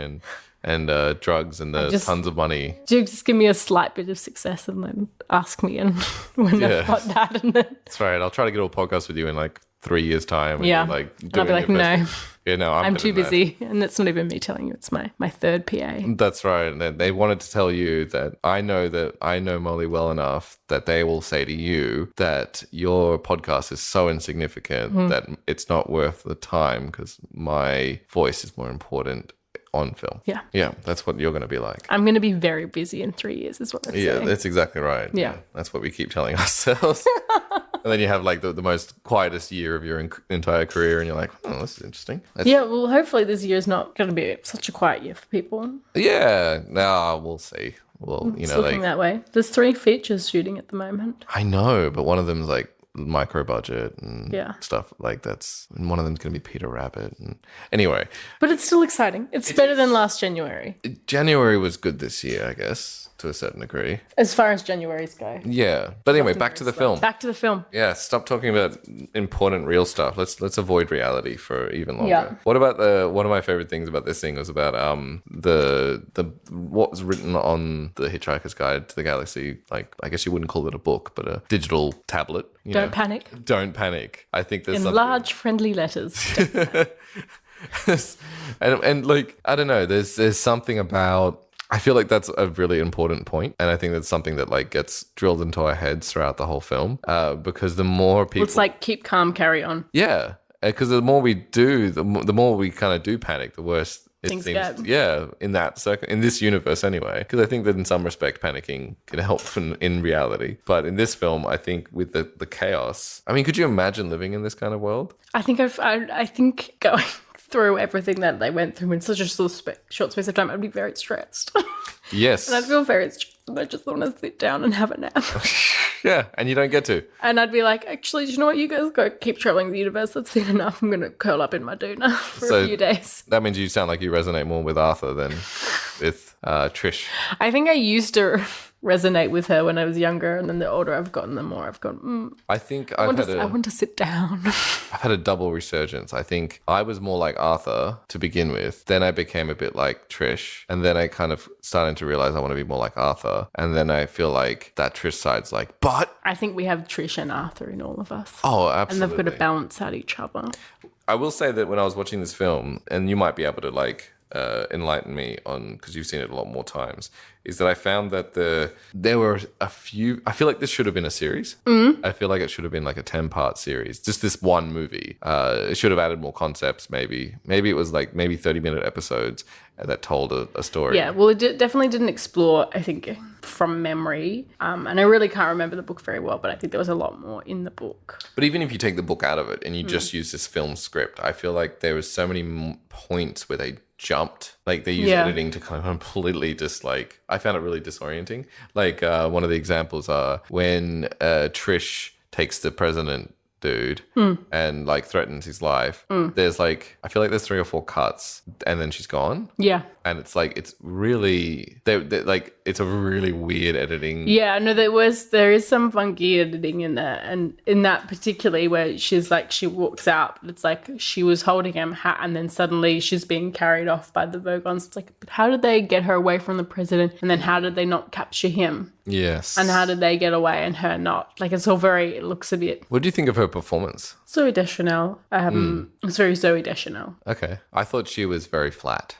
and drugs and the tons of money. Just give me a slight bit of success and then ask me and when I've got that. And then... That's right. I'll try to get a podcast with you in like 3 years' time. And yeah. like and I'll be like, no. Yeah, no, I'm too busy. And it's not even me telling you. It's my third PA. That's right. And they wanted to tell you that I know Molly well enough that they will say to you that your podcast is so insignificant that it's not worth the time because my voice is more important on film. Yeah, that's what you're going to be like. I'm going to be very busy in 3 years is what I'm saying. Yeah, that's exactly right. Yeah. That's what we keep telling ourselves. And then you have like the most quietest year of your entire career and you're like, oh, this is interesting. Well, hopefully this year is not going to be such a quiet year for people. Yeah, we'll see. Well, it's looking that way. There's 3 features shooting at the moment. I know, but one of them's like micro budget and stuff like that's, and one of them's going to be Peter Rabbit. And anyway. But it's still exciting. It's better than last January. January was good this year, I guess, to a certain degree. As far as Januaries go. Yeah. But anyway, back to the film. Back to the film. Yeah, stop talking about important real stuff. Let's avoid reality for even longer. Yeah. What about one of my favorite things about this thing was about the what was written on the Hitchhiker's Guide to the Galaxy, like I guess you wouldn't call it a book, but a digital tablet. Don't panic. Don't panic. I think there's in large friendly letters. and like I don't know, there's something about, I feel like that's a really important point, and I think that's something that like gets drilled into our heads throughout the whole film, because the more people, it's like keep calm, carry on. Yeah, because the more we do, the more we kind of do panic, the worse it things seems. get. Yeah, in this universe anyway, because I think that in some respect panicking can help in reality, but in this film, I think with the chaos. I mean, could you imagine living in this kind of world? I think going through everything that they went through in such a short space of time, I'd be very stressed. Yes. And I'd feel very stressed. And I just want to sit down and have a nap. Yeah, and you don't get to. And I'd be like, actually, do you know what? You guys go keep traveling the universe. I've seen enough. I'm going to curl up in my doona for a few days. That means you sound like you resonate more with Arthur than with Trish. I think I used to resonate with her when I was younger, and then the older I've gotten, the more I've gone, I think I want to sit down. I've had a double resurgence. I think I was more like Arthur to begin with. Then I became a bit like Trish. And then I kind of started to realize I want to be more like Arthur. And then I feel like that Trish side's like, but I think we have Trish and Arthur in all of us. Oh, absolutely. And they've got to balance out each other. I will say that when I was watching this film, and you might be able to like enlighten me on, because you've seen it a lot more times, is that I found that there were a few, I feel like this should have been a series. I feel like it should have been like a 10-part series, just this one movie. It should have added more concepts, maybe it was like 30-minute episodes that told a story. Yeah, well, it definitely didn't explore, I think, from memory. And I really can't remember the book very well, but I think there was a lot more in the book. But even if you take the book out of it and you just use this film script, I feel like there was so many points where they jumped, like they use editing to kind of completely just like, I found it really disorienting. Like one of the examples are when Trish takes the president dude and like threatens his life. There's like, I feel like there's 3 or 4 cuts and then she's gone. Yeah. And it's like, it's really, they're like, it's a really weird editing. Yeah, no, there is some funky editing in there. And in that particularly where she's like, she walks out, but it's like she was holding him hat and then suddenly she's being carried off by the Vogons. It's like, but how did they get her away from the president? And then how did they not capture him? Yes. And how did they get away and her not? Like, it's all it looks a bit. What do you think of her performance? Zoe Deschanel. It's very Zoe Deschanel. Okay. I thought she was very flat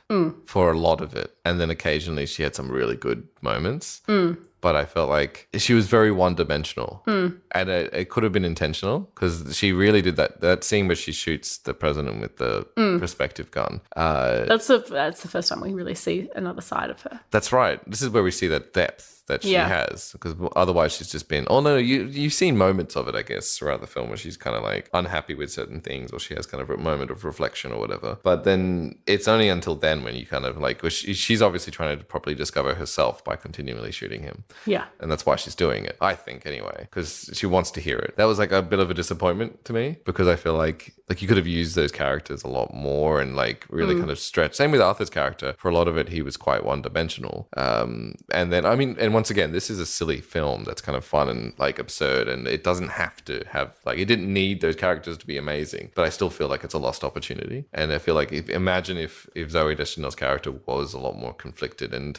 for a lot of it. And then occasionally she had some really good moments. But I felt like she was very one-dimensional. And it could have been intentional because she really did that scene where she shoots the president with the perspective gun. That's the first time we really see another side of her. That's right. This is where we see that depth that she has, because otherwise she's just been, oh no, you've seen moments of it, I guess, throughout the film where she's kind of like unhappy with certain things or she has kind of a moment of reflection or whatever. But then it's only until then when you kind of like, she's obviously trying to properly discover herself by continually shooting him. Yeah. And that's why she's doing it, I think, anyway, because she wants to hear it. That was like a bit of a disappointment to me because I feel like you could have used those characters a lot more and like really kind of stretch. Same with Arthur's character. For a lot of it, he was quite one-dimensional. And then, I mean, and and once again, this is a silly film that's kind of fun and like absurd, and it doesn't have to have like, it didn't need those characters to be amazing, but I still feel like it's a lost opportunity. And I feel like imagine if Zooey Deschanel's character was a lot more conflicted, and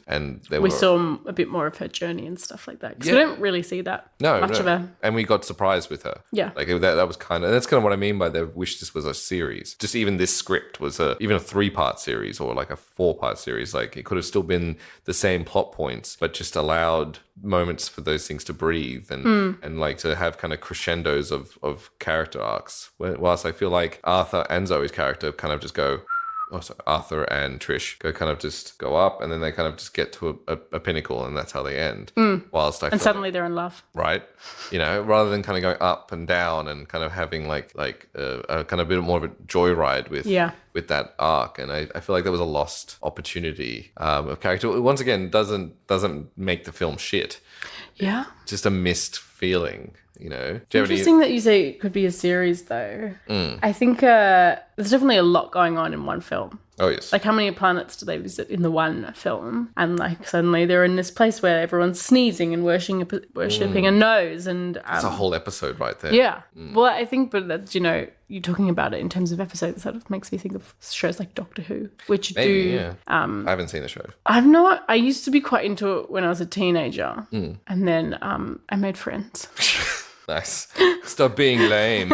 we saw a bit more of her journey and stuff like that, because we don't really see that much of her, and we got surprised with her. Like that was kind of, that's kind of what I mean by the wish this was a series. Just even this script was even a 3-part series or like a 4-part series. Like it could have still been the same plot points, but just allowed moments for those things to breathe and like to have kind of crescendos of character arcs. Whilst I feel like Arthur and Zoe's character kind of just go, Arthur and Trish kind of just go up, and then they kind of just get to a pinnacle, and that's how they end. Whilst and suddenly they're in love, right? You know, rather than kind of going up and down and kind of having like a kind of bit more of a joyride with that arc. And I feel like there was a lost opportunity of character. Once again, doesn't make the film shit. Yeah, just a missed feeling. You know, interesting that you say it could be a series, though. I think there's definitely a lot going on in one film. Oh, yes. Like, how many planets do they visit in the one film? And, like, suddenly they're in this place where everyone's sneezing and worshipping a nose. And it's a whole episode right there. Yeah. Well, I think, but that's, you know, you're talking about it in terms of episodes, that makes me think of shows like Doctor Who, which I haven't seen the show. I've not. I used to be quite into it when I was a teenager. And then I made friends. Nice. Stop being lame.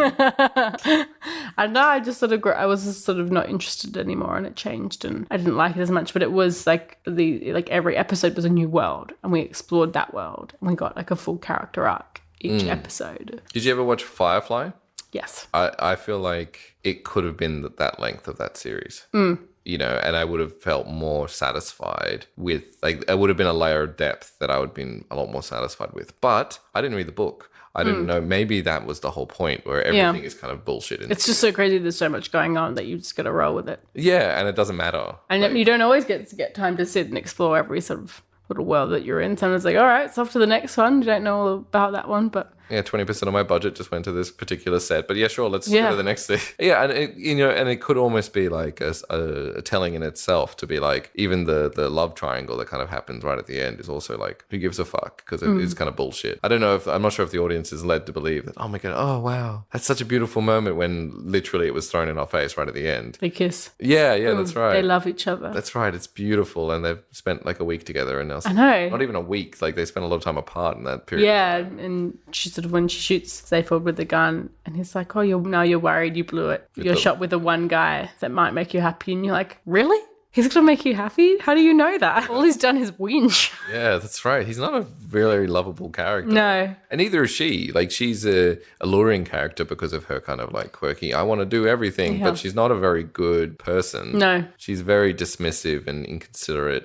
And now I just sort of I was just sort of not interested anymore, and it changed, and I didn't like it as much. But it was like every episode was a new world, and we explored that world, and we got like a full character arc each episode. Did you ever watch Firefly? Yes. I feel like it could have been that length of that series. You know, and I would have felt more satisfied with, like, it would have been a layer of depth that I would have been a lot more satisfied with. But I didn't read the book. I didn't know. Maybe that was the whole point, where everything is kind of bullshit. It's just so crazy. There's so much going on that you just got to roll with it. Yeah, and it doesn't matter. And you don't always get time to sit and explore every sort of little world that you're in. Sometimes like, all right, it's off to the next one. You don't know all about that one, but... Yeah, 20% of my budget just went to this particular set. But yeah, sure, let's go to the next thing. Yeah, and it could almost be like a telling in itself, to be like, even the love triangle that kind of happens right at the end is also like, who gives a fuck? Because it is kind of bullshit. I'm not sure if the audience is led to believe that, oh my God, oh wow, that's such a beautiful moment, when literally it was thrown in our face right at the end. They kiss. Yeah, that's right. They love each other. That's right. It's beautiful, and they've spent like a week together, and now I know. Not even a week. Like, they spent a lot of time apart in that period. Yeah, and she sort of, when she shoots Zayford with the gun, and he's like, oh, you're worried you blew it. You're shot with the one guy that might make you happy, and you're like, really? He's going to make you happy? How do you know that? All he's done is whinge. Yeah, that's right. He's not a very lovable character. No. And neither is she. Like, she's a alluring character because of her kind of like quirky, I want to do everything, but she's not a very good person. No. She's very dismissive and inconsiderate,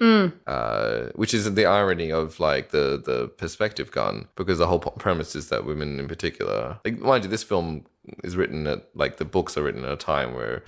which is the irony of like the perspective gun, because the whole premise is that women in particular, like, mind you, this film is written at, like, the books are written at a time where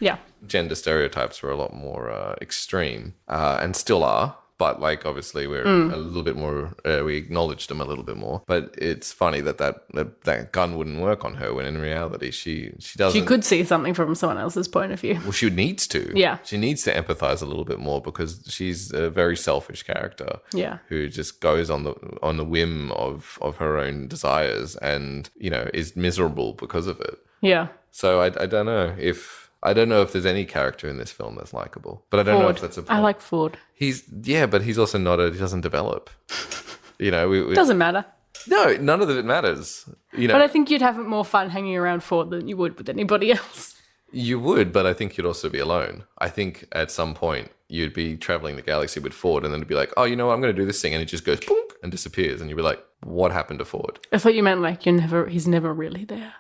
gender stereotypes were a lot more extreme, and still are. But, like, obviously we're a little bit more, we acknowledge them a little bit more. But it's funny that gun wouldn't work on her, when in reality she doesn't. She could see something from someone else's point of view. Well, she needs to. Yeah. She needs to empathize a little bit more, because she's a very selfish character. Yeah. Who just goes on the whim of her own desires, and, you know, is miserable because of it. Yeah. So I don't know if there's any character in this film that's likable, but I don't know if that's a problem. I like Ford. But he's also he doesn't develop. You know, it doesn't matter. No, none of it matters. You know, but I think you'd have more fun hanging around Ford than you would with anybody else. You would, but I think you'd also be alone. I think at some point you'd be traveling the galaxy with Ford, and then it'd be like, oh, you know what, I'm going to do this thing, and it just goes boom and disappears, and you'd be like, what happened to Ford? I thought you meant like he's never really there.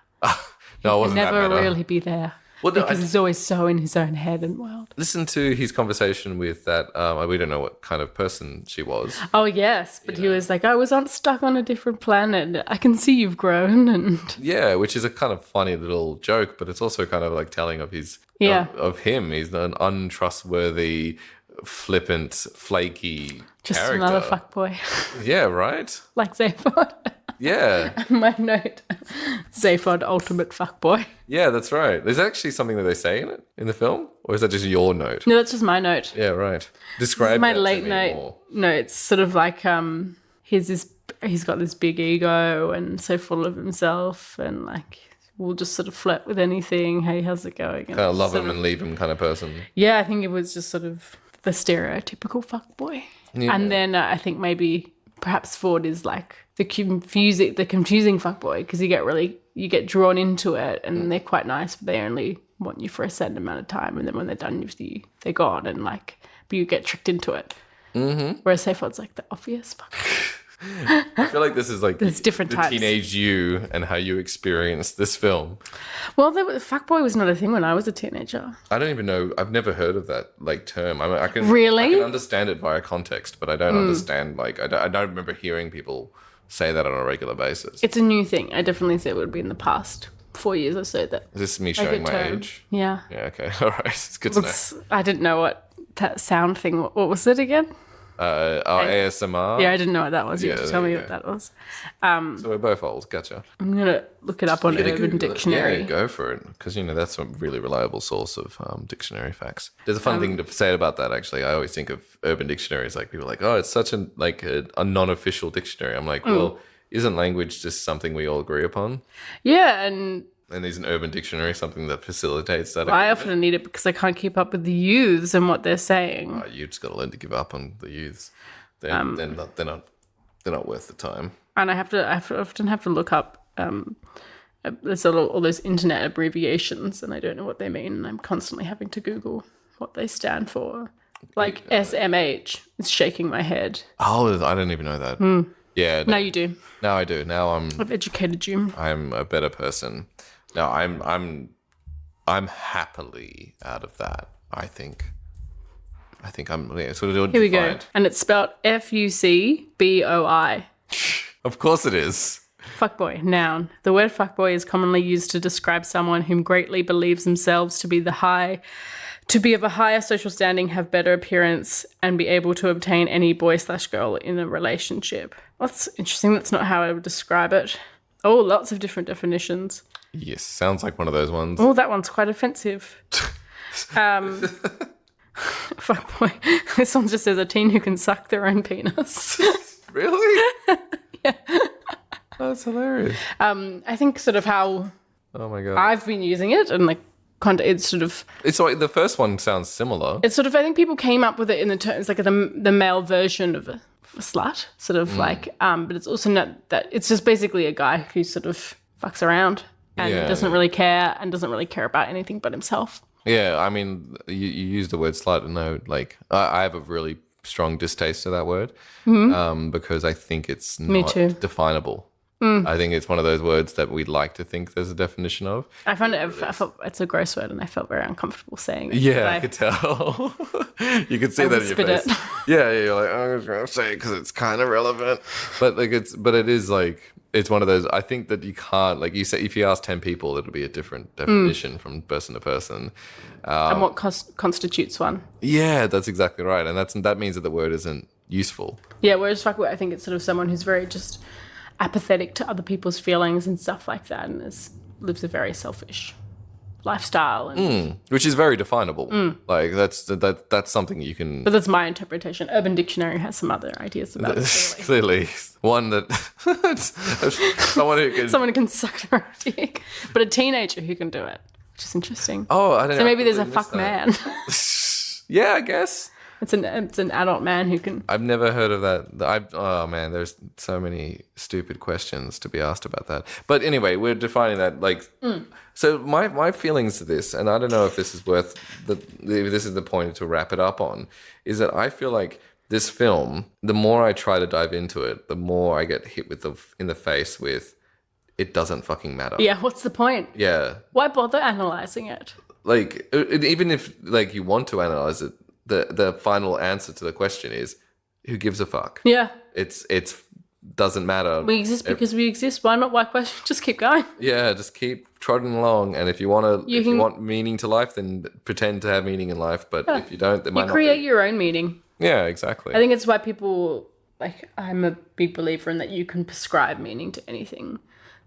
No, it wasn't that never better. really be there. Well, no, because he's always so in his own head and world. Listen to his conversation with that, we don't know what kind of person she was. Oh, yes. But he was like, I was stuck on a different planet. I can see you've grown. And yeah, which is a kind of funny little joke, but it's also kind of like telling of his, of him. He's an untrustworthy, flippant, flaky just character. Another fuckboy. Yeah, right? Like Zayford. Yeah. My note, Zayford, ultimate fuckboy. Yeah, that's right. There's actually something that they say in the film? Or is that just your note? No, that's just my note. Yeah, right. Describe my late note. No, it's sort of like he's got this big ego and so full of himself and like will just sort of flirt with anything. Hey, how's it going? Kind of love him and leave him kind of person. Yeah, I think it was just sort of the stereotypical fuckboy. Yeah. And then I think maybe perhaps Ford is like the confusing fuckboy because you get drawn into it and they're quite nice, but they only want you for a certain amount of time, and then when they're done with you, they're gone, and like, but you get tricked into it. Mm-hmm. Whereas Ford's like the obvious fuckboy. I feel like this is like there's different types. Teenage you and how you experienced this film. Well, fuckboy was not a thing when I was a teenager. I don't even know. I've never heard of that like term. I mean, I can understand it via context, but I don't understand. Like, I don't remember hearing people say that on a regular basis. It's a new thing. I definitely say it would be in the past 4 years or so. That is this me showing my age? Yeah. Yeah. Okay. All right. It's good to know. I didn't know what that sound thing. What was it again? ASMR. Yeah, I didn't know what that was. You had to tell me what that was. So we're both old. Gotcha. I'm going to look it up on Urban Dictionary. Yeah, go for it. Because, that's a really reliable source of dictionary facts. There's a fun thing to say about that, actually. I always think of Urban Dictionary as like, people are like, oh, it's such a non-official dictionary. I'm like, well, isn't language just something we all agree upon? Yeah, and is an Urban Dictionary something that facilitates that? I often need it because I can't keep up with the youths and what they're saying. You just got to learn to give up on the youths. They're not worth the time. And I often have to look up. There's all those internet abbreviations, and I don't know what they mean. And I'm constantly having to Google what they stand for. Like SMH. It's shaking my head. Oh, I didn't even know that. Yeah. Now you do. Now I do. Now I've educated you. I'm a better person. No, I'm happily out of that. I think I'm sort of. Here we go, and it's spelled FUCBOI. Of course it is. Fuckboy, noun. The word fuckboy is commonly used to describe someone whom greatly believes themselves to be of a higher social standing, have better appearance, and be able to obtain any boy/girl in a relationship. That's interesting. That's not how I would describe it. Oh, lots of different definitions. Yes, sounds like one of those ones. Oh, that one's quite offensive. Fuckboy. This one just says a teen who can suck their own penis. Really? Yeah. That's hilarious. I think sort of how oh my God. I've been using it and like it's sort of... It's like the first one sounds similar. It's sort of, I think people came up with it in the terms like the male version of a slut, sort of like, but it's also not that, it's just basically a guy who sort of fucks around and doesn't really care about anything but himself. Yeah, I mean, you use the word slut and like, I have a really strong distaste to that word because I think it's not definable. I think it's one of those words that we'd like to think there's a definition of. I felt it's a gross word and I felt very uncomfortable saying it. Yeah, I could tell. You could see that in your face. Yeah, you're like, oh, I'm just going to say it because it's kind of relevant. But it is like, it's one of those, I think that you can't, like you say, if you ask 10 people, it'll be a different definition from person to person. And what constitutes one? Yeah, that's exactly right. And that means that the word isn't useful. Yeah, whereas fuckboy, I think it's sort of someone who's very just apathetic to other people's feelings and stuff like that, and lives a very selfish lifestyle, and which is very definable. Like that's something you can. But that's my interpretation. Urban Dictionary has some other ideas about it. Clearly, one that someone who can suck their own dick, but a teenager who can do it, which is interesting. Oh, I don't know. So maybe there's a fuck man. Yeah, I guess. It's an adult man who can... I've never heard of that. Oh, man, there's so many stupid questions to be asked about that. But anyway, we're defining that. Like, So my feelings to this, and I don't know if this is this is the point to wrap it up on, is that I feel like this film, the more I try to dive into it, the more I get hit in the face with, it doesn't fucking matter. Yeah, what's the point? Yeah. Why bother analysing it? Like, even if like you want to analyse it, the final answer to the question is, who gives a fuck? Yeah. It's doesn't matter. We exist because we exist. Why not? Why question? Just keep going. Yeah, just keep trotting along. And if you want meaning to life, then pretend to have meaning in life. But if you don't, then you create your own meaning. Yeah, exactly. I think it's why people I'm a big believer in that you can prescribe meaning to anything.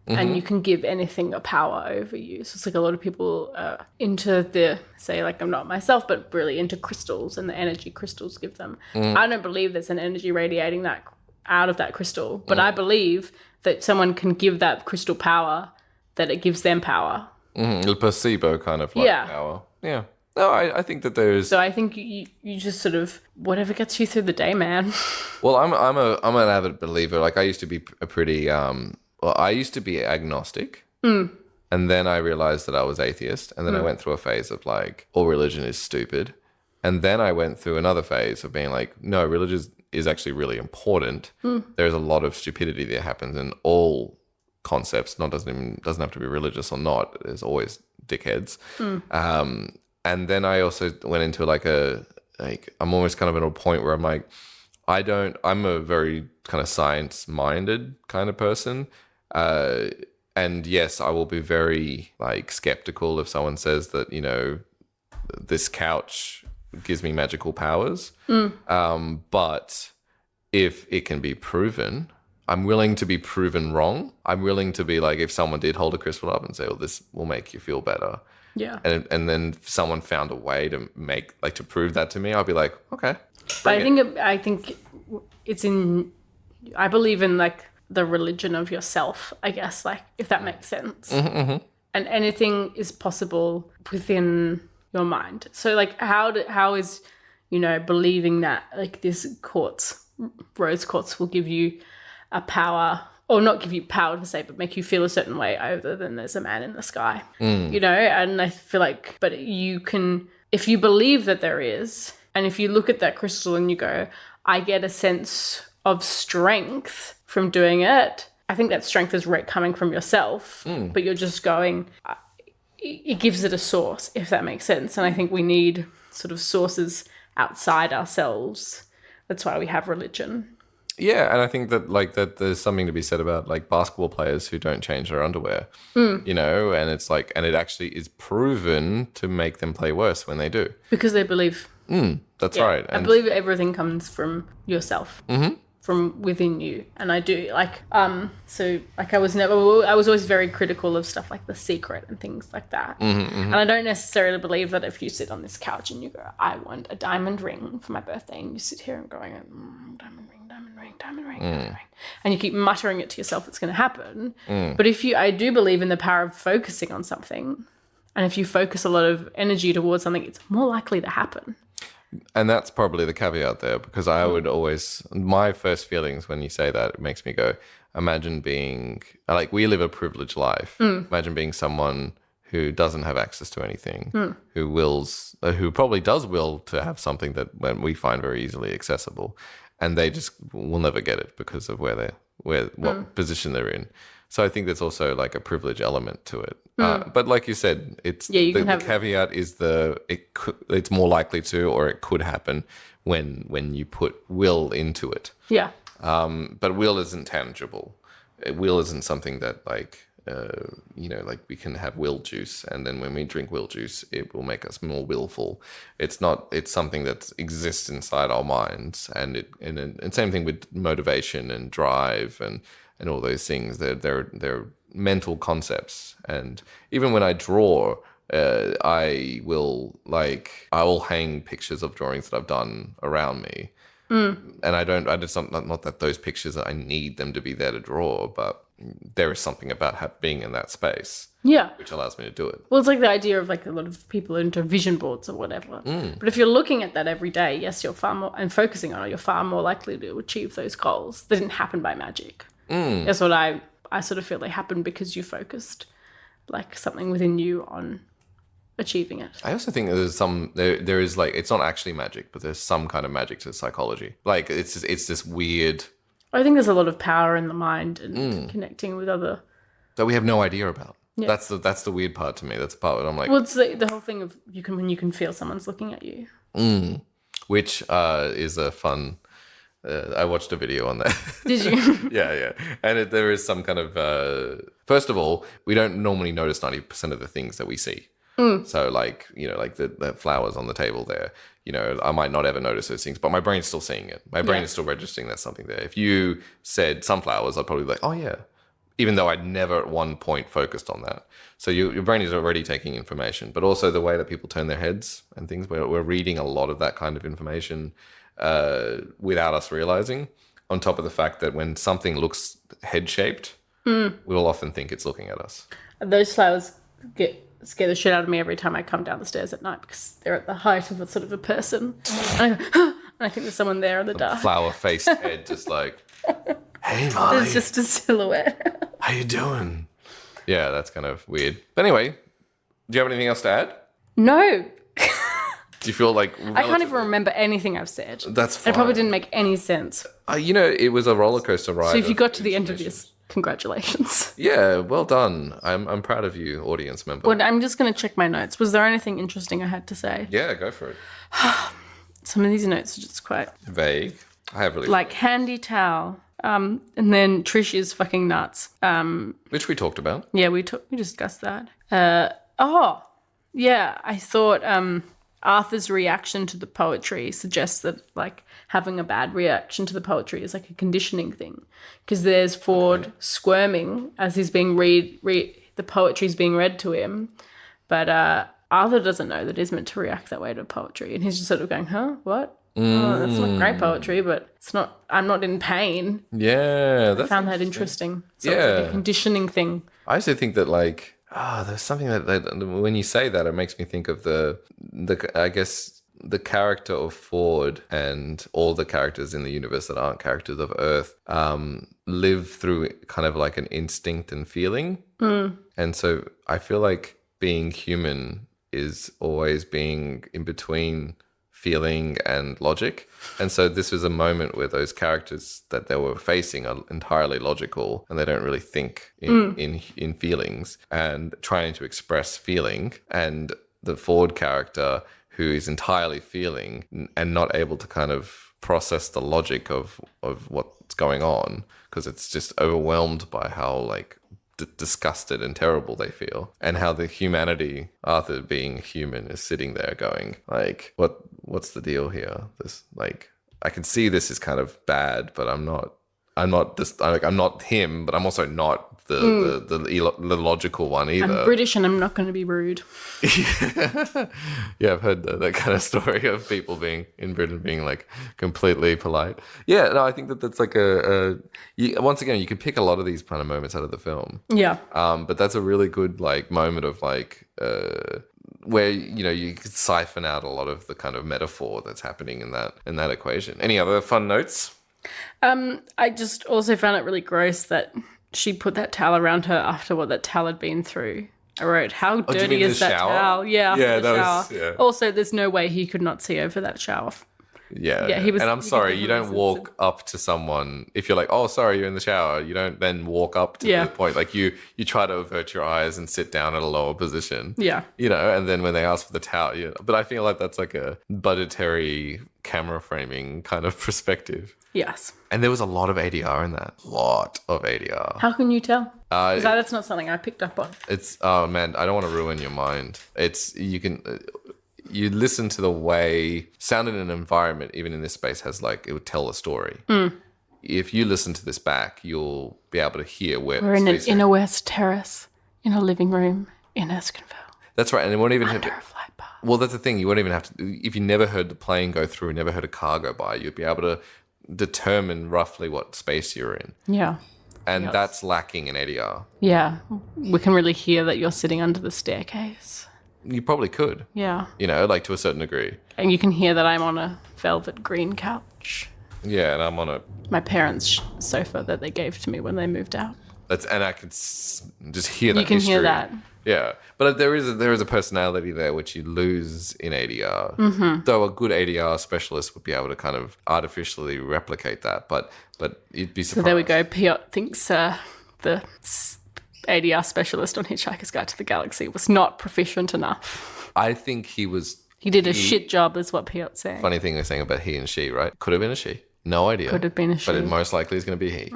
And you can give anything a power over you. So it's like a lot of people are into I'm not myself, but really into crystals and the energy crystals give them. I don't believe there's an energy radiating that out of that crystal. But I believe that someone can give that crystal power, that it gives them power. A placebo kind of power. Yeah. No, I think that there's. So I think you just sort of whatever gets you through the day, man. Well, I'm an avid believer. Like I used to be a pretty I used to be agnostic, and then I realized that I was atheist, and then I went through a phase of like all religion is stupid, and then I went through another phase of being like, no, religion is actually really important. There's a lot of stupidity that happens in all concepts. Doesn't have to be religious or not. There's always dickheads. And then I also went into I'm almost kind of at a point where I'm like, I'm a very kind of science-minded kind of person. And yes, I will be very like skeptical if someone says that, you know, this couch gives me magical powers. But if it can be proven, I'm willing to be proven wrong. I'm willing to be like, if someone did hold a crystal up and say, well, this will make you feel better. Yeah. And then someone found a way to to prove that to me, I'll be like, okay. But I think it's I believe in like the religion of yourself, I guess, like if that makes sense. And anything is possible within your mind. So like how is, you know, believing that like this rose quartz will give you a power, or not give you power to say, but make you feel a certain way other than there's a man in the sky, you know? And I feel like, but you can, if you believe that there is, and if you look at that crystal and you go, I get a sense of strength from doing it, I think that strength is coming from yourself, but you're just going, it gives it a source, if that makes sense. And I think we need sort of sources outside ourselves. That's why we have religion. Yeah, and I think that there's something to be said about like basketball players who don't change their underwear, you know, and it's like, and it actually is proven to make them play worse when they do. Because they believe. That's right. I believe everything comes from yourself, from within you. And I do so like I was always very critical of stuff like The Secret and things like that. And I don't necessarily believe that if you sit on this couch and you go, I want a diamond ring for my birthday, and you sit here and going, diamond ring, diamond ring, and you keep muttering it to yourself, it's going to happen. But I do believe in the power of focusing on something, and if you focus a lot of energy towards something, it's more likely to happen. And that's probably the caveat there, because I would always, my first feelings when you say that, it makes me go, imagine being, like, we live a privileged life. Imagine being someone who doesn't have access to anything, who probably does will to have something that when we find very easily accessible, and they just will never get it because of what position they're in. So I think there's also like a privilege element to it. But like you said, it's the caveat is it's more likely to, or it could happen when you put will into it. Yeah. But will isn't tangible. Will isn't something that like we can have will juice, and then when we drink will juice, it will make us more willful. It's not. It's something that exists inside our minds, and same thing with motivation and drive and all those things. They're mental concepts. And even when I draw, I will hang pictures of drawings that I've done around me. And not that those pictures, I need them to be there to draw, but there is something about being in that space. Yeah. Which allows me to do it. Well, it's like the idea of like a lot of people into vision boards or whatever. But if you're looking at that every day, yes, you're far more, and focusing on it, you're far more likely to achieve those goals. They didn't happen by magic. That's what I sort of feel they happened because you focused like something within you on achieving it. I also think there is like, it's not actually magic, but there's some kind of magic to psychology. Like it's this weird. I think there's a lot of power in the mind and connecting with other that we have no idea about. Yeah. That's the weird part to me. That's the part where I'm like, well, it's the whole thing of when you can feel someone's looking at you. Which is a fun. I watched a video on that. Did you? Yeah. And there is some kind of. First of all, we don't normally notice 90% of the things that we see. So like, like the flowers on the table there, I might not ever notice those things, but my brain's still seeing it. My brain is still registering there's something there. If you said sunflowers, I'd probably be like, oh yeah, even though I'd never at one point focused on that. So your brain is already taking information, but also the way that people turn their heads and things, we're reading a lot of that kind of information without us realizing. on top of the fact that when something looks head-shaped, we'll often think it's looking at us. Those flowers scare the shit out of me every time I come down the stairs at night because they're at the height of a sort of a person. And I go, and I think there's someone there in the dark. Flower-faced head just like, hey, Molly. It's just a silhouette. How you doing? Yeah, that's kind of weird. But anyway, do you have anything else to add? No. Do you feel like... I can't even remember anything I've said. That's fine. It probably didn't make any sense. It was a roller coaster ride. So if you got to the end of this, congratulations. Yeah, well done. I'm proud of you, audience member. Well, I'm just going to check my notes. Was there anything interesting I had to say? Yeah, go for it. Some of these notes are just quite... vague. I have really... Like handy towel. And then Trish is fucking nuts. Which we talked about. Yeah, we discussed that. Yeah, I thought Arthur's reaction to the poetry suggests that like having a bad reaction to the poetry is like a conditioning thing, because there's Ford squirming as he's being the poetry's being read to him, but Arthur doesn't know that he's meant to react that way to poetry, and he's just sort of going, huh, what? Oh, that's not great poetry, but it's not. I'm not in pain. Yeah, I found that interesting. So it's like a conditioning thing. I also think that like there's something that when you say that, it makes me think of the I guess the character of Ford and all the characters in the universe that aren't characters of Earth live through kind of like an instinct and feeling, and so I feel like being human is always being in between feeling and logic. And so this was a moment where those characters that they were facing are entirely logical and they don't really think in feelings and trying to express feeling, and the Ford character who is entirely feeling and not able to kind of process the logic of what's going on because it's just overwhelmed by how like disgusted and terrible they feel, and how the humanity, Arthur being human, is sitting there going like, what's the deal here? This, like, I can see this is kind of bad, but I'm not him, but I'm also not the logical one either. I'm British and I'm not going to be rude. Yeah, I've heard that kind of story of people being in Britain being like completely polite. Yeah, no, I think that's like once again, you can pick a lot of these kind of moments out of the film. Yeah. But that's a really good like moment of like where you could siphon out a lot of the kind of metaphor that's happening in that equation. Any other fun notes? I just also found it really gross that she put that towel around her after what that towel had been through. I wrote, how dirty is that towel? Yeah, the shower. Yeah. Also, there's no way he could not see over that shower. Yeah. He was, and I'm sorry, you don't walk up to someone if you're like, oh, sorry, you're in the shower. You don't then walk up to the point. Like you try to avert your eyes and sit down at a lower position. Yeah. And then when they ask for the towel, but I feel like that's like a budgetary camera framing kind of perspective. Yes. And there was a lot of ADR in that. How can you tell? Because that's not something I picked up on. It's, oh man, I don't want to ruin your mind. You listen to the way sound in an environment, even in this space, has like, it would tell a story. If you listen to this back, you'll be able to hear where we're in an inner west terrace in a living room in Erskineville. That's right. And it won't even have to, a flight path. Well, that's the thing. You won't even have to, if you never heard the plane go through, never heard a car go by, you'd be able to determine roughly what space you're in. Yeah. And that's lacking in ADR. Yeah. We can really hear that you're sitting under the staircase. You probably could. Yeah. Like to a certain degree. And you can hear that I'm on a velvet green couch. Yeah, and I'm on my parents' sofa that they gave to me when they moved out. And I could just hear that. You can history. Hear that. Yeah, but there is a personality there which you lose in ADR. Mm-hmm. Though a good ADR specialist would be able to kind of artificially replicate that, but you'd be surprised. So there we go. Piot thinks the ADR specialist on Hitchhiker's Guide to the Galaxy was not proficient enough. I think he was. He did a shit job, is what Piot's saying. Funny thing they're saying about he and she, right? Could have been a she. No idea. Could have been a she. But it most likely is going to be he.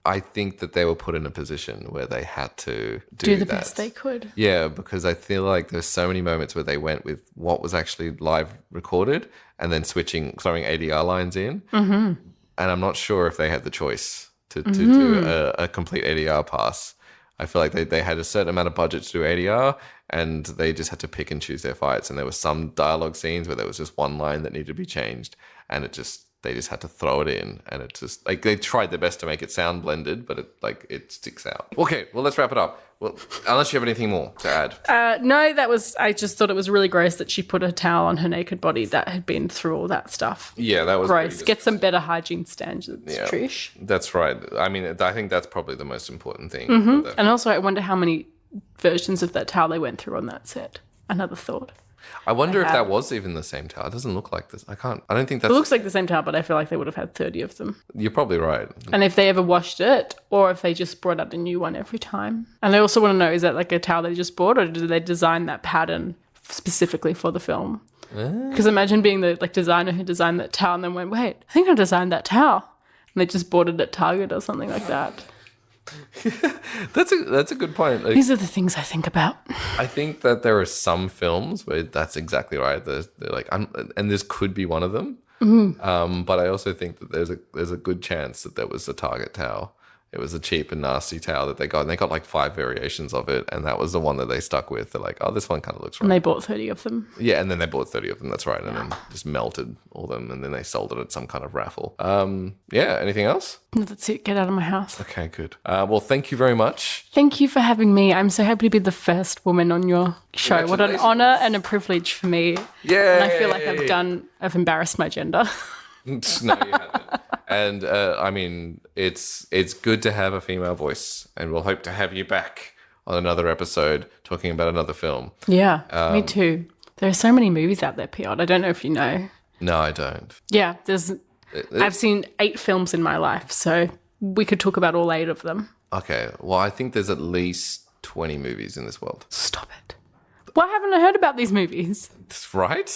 I think that they were put in a position where they had to do the best they could. Yeah, because I feel like there's so many moments where they went with what was actually live recorded and then throwing ADR lines in. Mm-hmm. And I'm not sure if they had the choice to do a complete ADR pass. I feel like they had a certain amount of budget to do ADR and they just had to pick and choose their fights. And there were some dialogue scenes where there was just one line that needed to be changed and it just they just had to throw it in, and it just like they tried their best to make it sound blended, but it sticks out. Okay, well, let's wrap it up. Well, unless you have anything more to add. No, I just thought it was really gross that she put a towel on her naked body that had been through all that stuff. Yeah, that was gross. Get some better hygiene standards, Trish. That's right. I mean, I think that's probably the most important thing. And also, I wonder how many versions of that towel they went through on that set. Another thought. I wonder if that was even the same towel. It doesn't look like this. I don't think that's... It looks like the same towel, but I feel like they would have had 30 of them. You're probably right. And if they ever washed it, or if they just brought out a new one every time. And I also want to know, is that like a towel they just bought, or did they design that pattern specifically for the film? Because imagine being the designer who designed that towel and then went, wait, I think I designed that towel. And they just bought it at Target or something like that. That's a good point. These are the things I think about. I think that there are some films where that's exactly right. They're like, and this could be one of them. But I also think that there's a good chance that there was a Target towel. It was a cheap and nasty towel that they got, and they got like 5 variations of it, and that was the one that they stuck with. They're like, oh, this one kind of looks right. And they bought 30 of them. Yeah, and then they bought 30 of them, that's right, and then just melted all of them, and then they sold it at some kind of raffle. Yeah, anything else? No, that's it. Get out of my house. Okay, good. Well, thank you very much. Thank you for having me. I'm so happy to be the first woman on your show. What an honor and a privilege for me. Yeah. And I feel like I've embarrassed my gender. No, you haven't. And I mean, it's good to have a female voice, and we'll hope to have you back on another episode talking about another film. Yeah, me too. There are so many movies out there, Piotr. I don't know if you know. No, I don't. Yeah, I've seen 8 films in my life, so we could talk about all 8 of them. Okay, well, I think there's at least 20 movies in this world. Stop it. Why haven't I heard about these movies? That's right.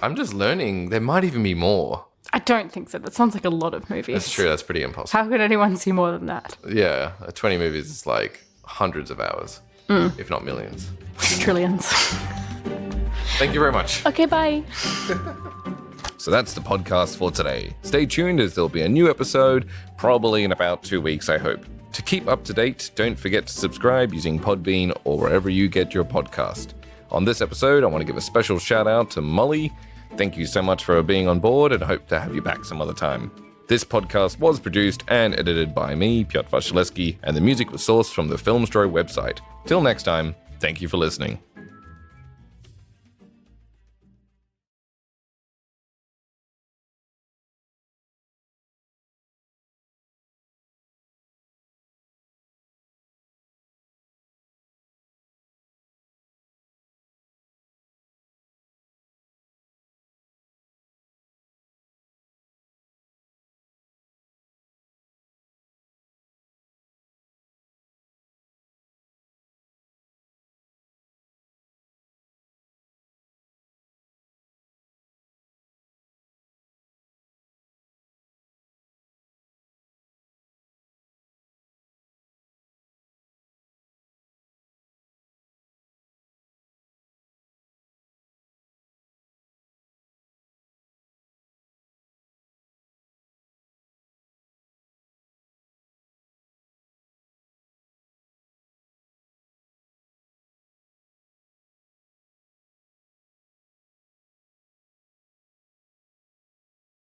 I'm just learning. There might even be more. I don't think so. That sounds like a lot of movies. That's true. That's pretty impossible. How could anyone see more than that? Yeah, 20 movies is like hundreds of hours, if not millions. Trillions. Thank you very much. Okay, bye. So that's the podcast for today. Stay tuned as there'll be a new episode, probably in about 2 weeks, I hope. To keep up to date, don't forget to subscribe using Podbean or wherever you get your podcast. On this episode, I want to give a special shout out to Molly. Thank you so much for being on board, and hope to have you back some other time. This podcast was produced and edited by me, Piotr Wasilewski, and the music was sourced from the Filmstroy website. Till next time, thank you for listening.